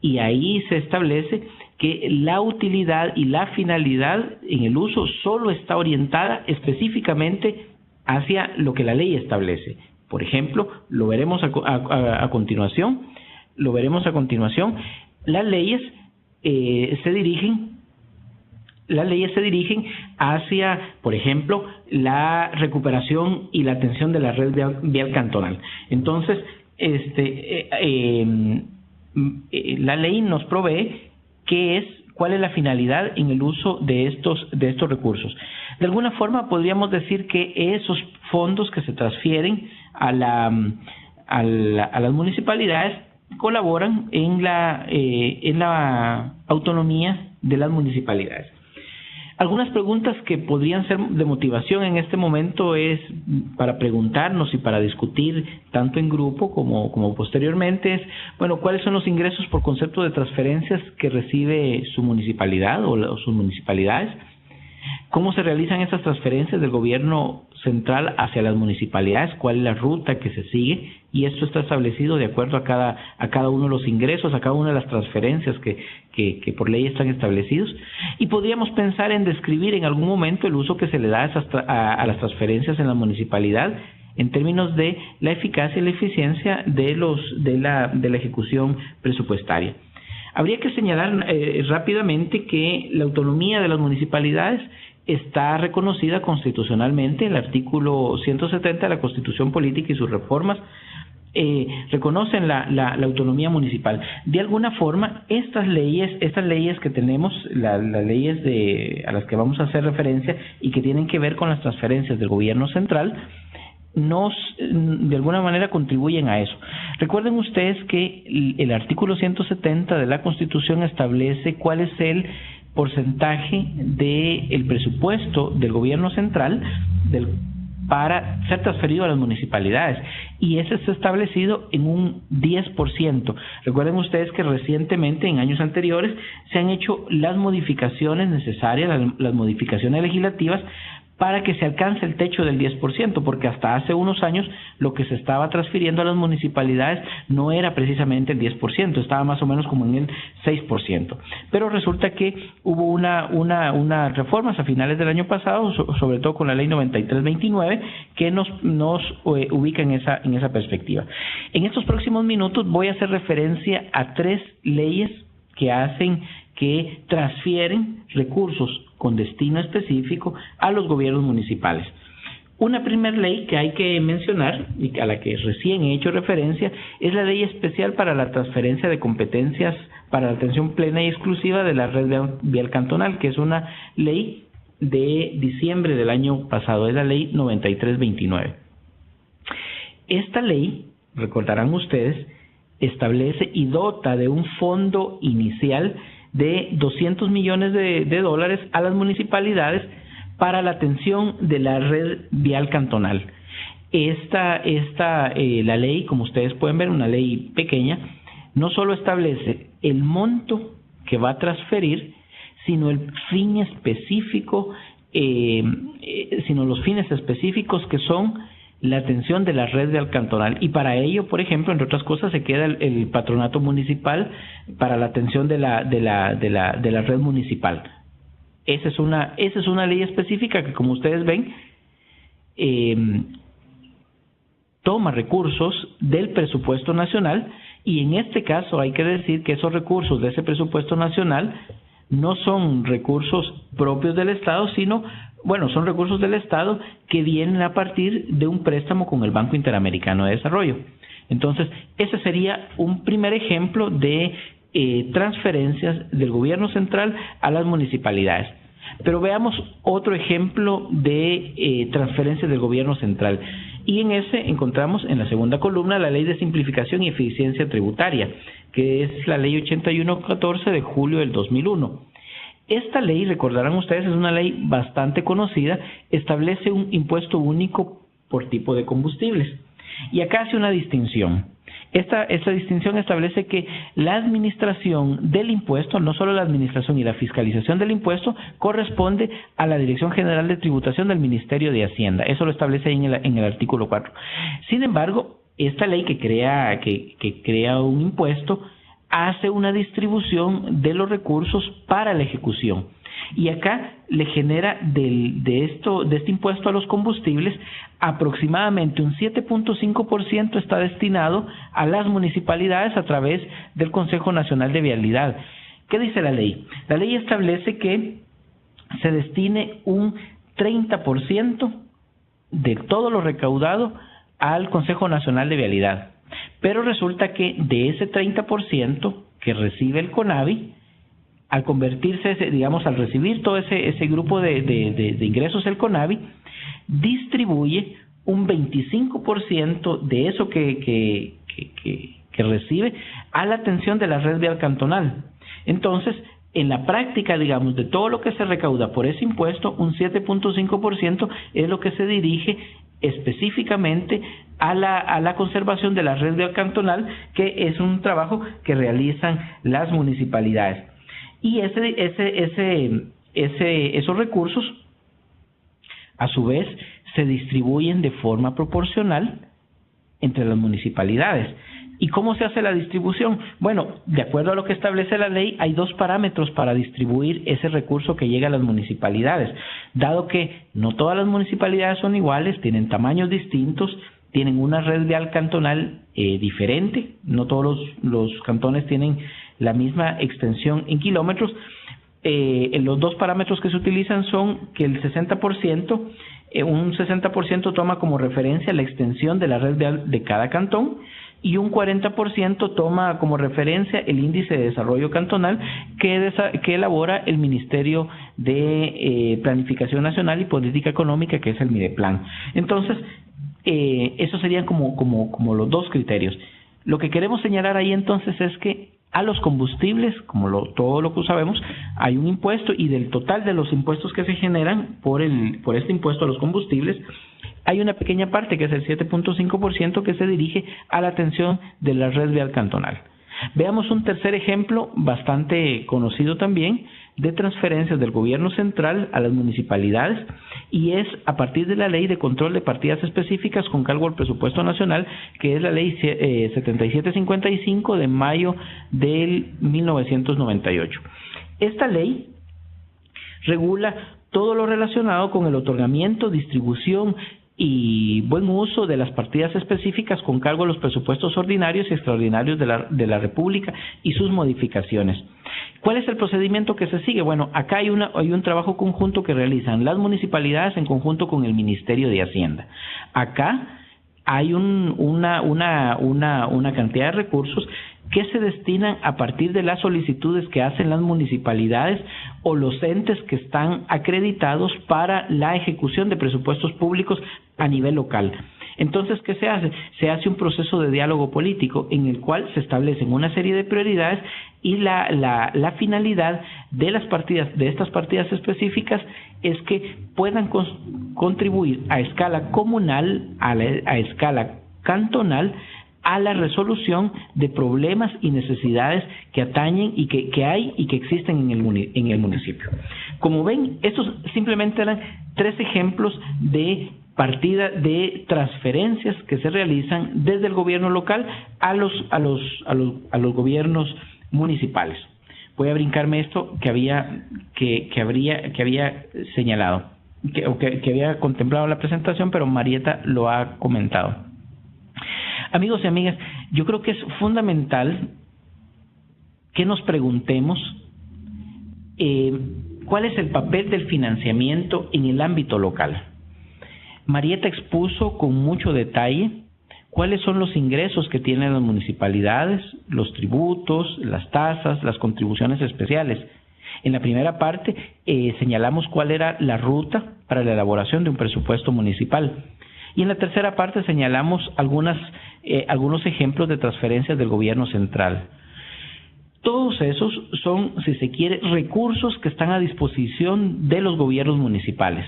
Y ahí se establece que la utilidad y la finalidad en el uso solo está orientada específicamente hacia lo que la ley establece. Por ejemplo, lo veremos a continuación. Las leyes se dirigen hacia, por ejemplo, la recuperación y la atención de la red vial cantonal. Entonces, la ley nos provee cuál es la finalidad en el uso de estos recursos. De alguna forma podríamos decir que esos fondos que se transfieren a las municipalidades colaboran en la autonomía de las municipalidades. Algunas preguntas que podrían ser de motivación en este momento es para preguntarnos y para discutir tanto en grupo como posteriormente es, ¿cuáles son los ingresos por concepto de transferencias que recibe su municipalidad o sus municipalidades? ¿Cómo se realizan estas transferencias del gobierno central hacia las municipalidades? ¿Cuál es la ruta que se sigue? Y esto está establecido de acuerdo a cada uno de los ingresos, a cada una de las transferencias que por ley están establecidos. Y podríamos pensar en describir en algún momento el uso que se le da a las transferencias en la municipalidad en términos de la eficacia y la eficiencia de la ejecución presupuestaria. Habría que señalar rápidamente que la autonomía de las municipalidades está reconocida constitucionalmente. El artículo 170 de la Constitución Política y sus reformas reconocen la autonomía municipal. De alguna forma, estas leyes que tenemos, las leyes a las que vamos a hacer referencia y que tienen que ver con las transferencias del gobierno central, de alguna manera contribuyen a eso. Recuerden ustedes que el artículo 170 de la Constitución establece cuál es el porcentaje del presupuesto del gobierno central para ser transferido a las municipalidades, y ese está establecido en un 10%. Recuerden ustedes que recientemente, en años anteriores, se han hecho las modificaciones necesarias, las modificaciones legislativas para que se alcance el techo del 10%, porque hasta hace unos años lo que se estaba transfiriendo a las municipalidades no era precisamente el 10%, estaba más o menos como en el 6%. Pero resulta que hubo unas reformas a finales del año pasado, sobre todo con la ley 9329, que nos ubica en esa perspectiva. En estos próximos minutos voy a hacer referencia a 3 leyes que transfieren recursos con destino específico a los gobiernos municipales. Una primera ley que hay que mencionar y a la que recién he hecho referencia es la Ley Especial para la Transferencia de Competencias para la Atención Plena y Exclusiva de la Red Vial Cantonal, que es una ley de diciembre del año pasado, es la Ley 9329. Esta ley, recordarán ustedes, establece y dota de un fondo inicial de $200 millones a las municipalidades para la atención de la red vial cantonal. La ley, como ustedes pueden ver, una ley pequeña, no solo establece el monto que va a transferir, sino el fin específico, sino los fines específicos que son la atención de la red vial cantonal, y para ello, por ejemplo, entre otras cosas, se queda el patronato municipal para la atención de la red municipal. Esa es una ley específica que, como ustedes ven, toma recursos del presupuesto nacional, y en este caso hay que decir que esos recursos de ese presupuesto nacional no son recursos propios del Estado, sino son recursos del Estado que vienen a partir de un préstamo con el Banco Interamericano de Desarrollo. Entonces, ese sería un primer ejemplo de transferencias del gobierno central a las municipalidades. Pero veamos otro ejemplo de transferencias del gobierno central. Y en ese encontramos en la segunda columna la Ley de Simplificación y Eficiencia Tributaria, que es la Ley 8114 de julio del 2001. Esta ley, recordarán ustedes, es una ley bastante conocida, establece un impuesto único por tipo de combustibles. Y acá hace una distinción. Esta distinción establece que la administración del impuesto, no solo la administración y la fiscalización del impuesto, corresponde a la Dirección General de Tributación del Ministerio de Hacienda. Eso lo establece ahí en el artículo 4. Sin embargo, esta ley que crea un impuesto hace una distribución de los recursos para la ejecución. Y acá le genera de este impuesto a los combustibles aproximadamente un 7.5% está destinado a las municipalidades a través del Consejo Nacional de Vialidad. ¿Qué dice la ley? La ley establece que se destine un 30% de todo lo recaudado al Consejo Nacional de Vialidad. Pero resulta que de ese 30% que recibe el CONAVI, al convertirse, al recibir todo ese grupo de ingresos el CONAVI, distribuye un 25% de eso que recibe a la atención de la red vial cantonal. Entonces, en la práctica, de todo lo que se recauda por ese impuesto, un 7.5% es lo que se dirige específicamente a la conservación de la red vial cantonal, que es un trabajo que realizan las municipalidades. Y esos recursos, a su vez, se distribuyen de forma proporcional entre las municipalidades. ¿Y cómo se hace la distribución? Bueno, de acuerdo a lo que establece la ley, hay 2 parámetros para distribuir ese recurso que llega a las municipalidades. Dado que no todas las municipalidades son iguales, tienen tamaños distintos, tienen una red vial cantonal diferente, no todos los cantones tienen la misma extensión en kilómetros. Los 2 parámetros que se utilizan son que el 60%, un 60% toma como referencia la extensión de la red vial de cada cantón, y un 40% toma como referencia el índice de desarrollo cantonal que elabora el Ministerio de Planificación Nacional y Política Económica, que es el MIDEPLAN. Entonces, esos serían como los 2 criterios. Lo que queremos señalar ahí entonces es que a los combustibles, todo lo que sabemos, hay un impuesto, y del total de los impuestos que se generan por este impuesto a los combustibles, hay una pequeña parte, que es el 7.5%, que se dirige a la atención de la red vial cantonal. Veamos un tercer ejemplo bastante conocido también de transferencias del gobierno central a las municipalidades, y es a partir de la Ley de Control de Partidas Específicas con cargo al presupuesto nacional, que es la Ley 7755 de mayo del 1998. Esta ley regula todo lo relacionado con el otorgamiento, distribución y buen uso de las partidas específicas con cargo a los presupuestos ordinarios y extraordinarios de la República y sus modificaciones. ¿Cuál es el procedimiento que se sigue? Bueno, acá hay un trabajo conjunto que realizan las municipalidades en conjunto con el Ministerio de Hacienda. Acá hay una cantidad de recursos que se destinan a partir de las solicitudes que hacen las municipalidades o los entes que están acreditados para la ejecución de presupuestos públicos a nivel local. Entonces, ¿qué se hace? Se hace un proceso de diálogo político en el cual se establecen una serie de prioridades y la finalidad de estas partidas específicas es que puedan contribuir a escala comunal, a escala cantonal, a la resolución de problemas y necesidades que atañen y que hay y que existen en el municipio. Como ven, estos simplemente eran 3 ejemplos de partida de transferencias que se realizan desde el gobierno local a los gobiernos municipales. Voy a brincarme esto que había señalado, que había contemplado en la presentación, pero Marieta lo ha comentado. Amigos y amigas, yo creo que es fundamental que nos preguntemos cuál es el papel del financiamiento en el ámbito local. Marieta expuso con mucho detalle cuáles son los ingresos que tienen las municipalidades, los tributos, las tasas, las contribuciones especiales. En la primera parte señalamos cuál era la ruta para la elaboración de un presupuesto municipal. Y en la tercera parte señalamos algunos ejemplos de transferencias del gobierno central. Todos esos son, si se quiere, recursos que están a disposición de los gobiernos municipales.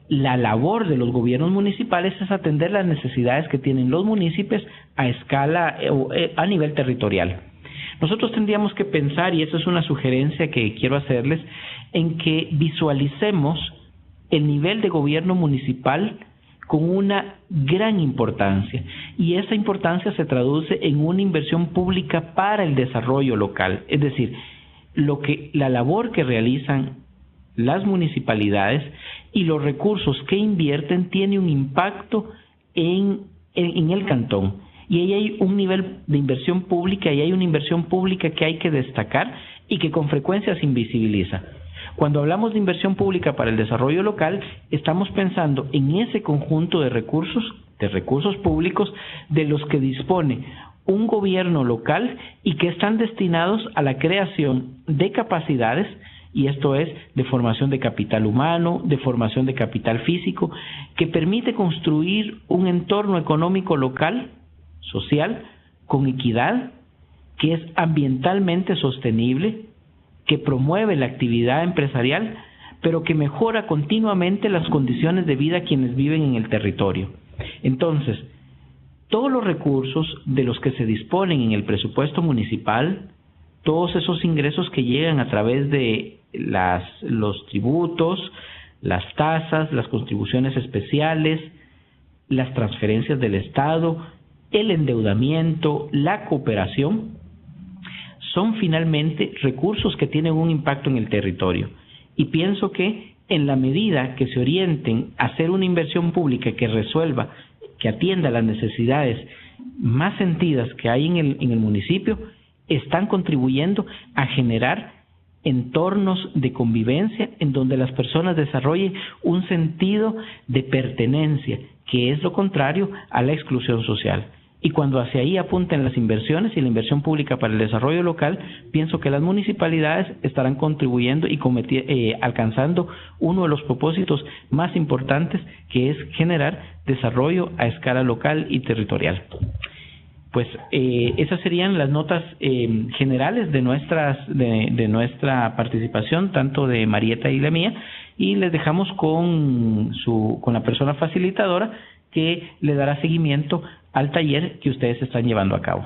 La labor de los gobiernos municipales es atender las necesidades que tienen los municipios a escala a nivel territorial. Nosotros tendríamos que pensar, y eso es una sugerencia que quiero hacerles, en que visualicemos el nivel de gobierno municipal con una gran importancia, y esa importancia se traduce en una inversión pública para el desarrollo local, es decir, la labor que realizan las municipalidades y los recursos que invierten tiene un impacto en el cantón, y ahí hay un nivel de inversión pública y hay una inversión pública que hay que destacar y que con frecuencia se invisibiliza. Cuando hablamos de inversión pública para el desarrollo local, estamos pensando en ese conjunto de recursos públicos de los que dispone un gobierno local y que están destinados a la creación de capacidades, y esto es de formación de capital humano, de formación de capital físico, que permite construir un entorno económico local, social, con equidad, que es ambientalmente sostenible, que promueve la actividad empresarial, pero que mejora continuamente las condiciones de vida a quienes viven en el territorio. Entonces, todos los recursos de los que se disponen en el presupuesto municipal, todos esos ingresos que llegan a través de los tributos, las tasas, las contribuciones especiales, las transferencias del Estado, el endeudamiento, la cooperación, son finalmente recursos que tienen un impacto en el territorio. Y pienso que en la medida que se orienten a hacer una inversión pública que resuelva, que atienda las necesidades más sentidas que hay en el municipio, están contribuyendo a generar entornos de convivencia en donde las personas desarrollen un sentido de pertenencia, que es lo contrario a la exclusión social. Y cuando hacia ahí apunten las inversiones y la inversión pública para el desarrollo local, pienso que las municipalidades estarán contribuyendo y alcanzando uno de los propósitos más importantes, que es generar desarrollo a escala local y territorial. Pues esas serían las notas generales de nuestra participación, tanto de Marieta y la mía, y les dejamos con la persona facilitadora que le dará seguimiento al taller que ustedes están llevando a cabo.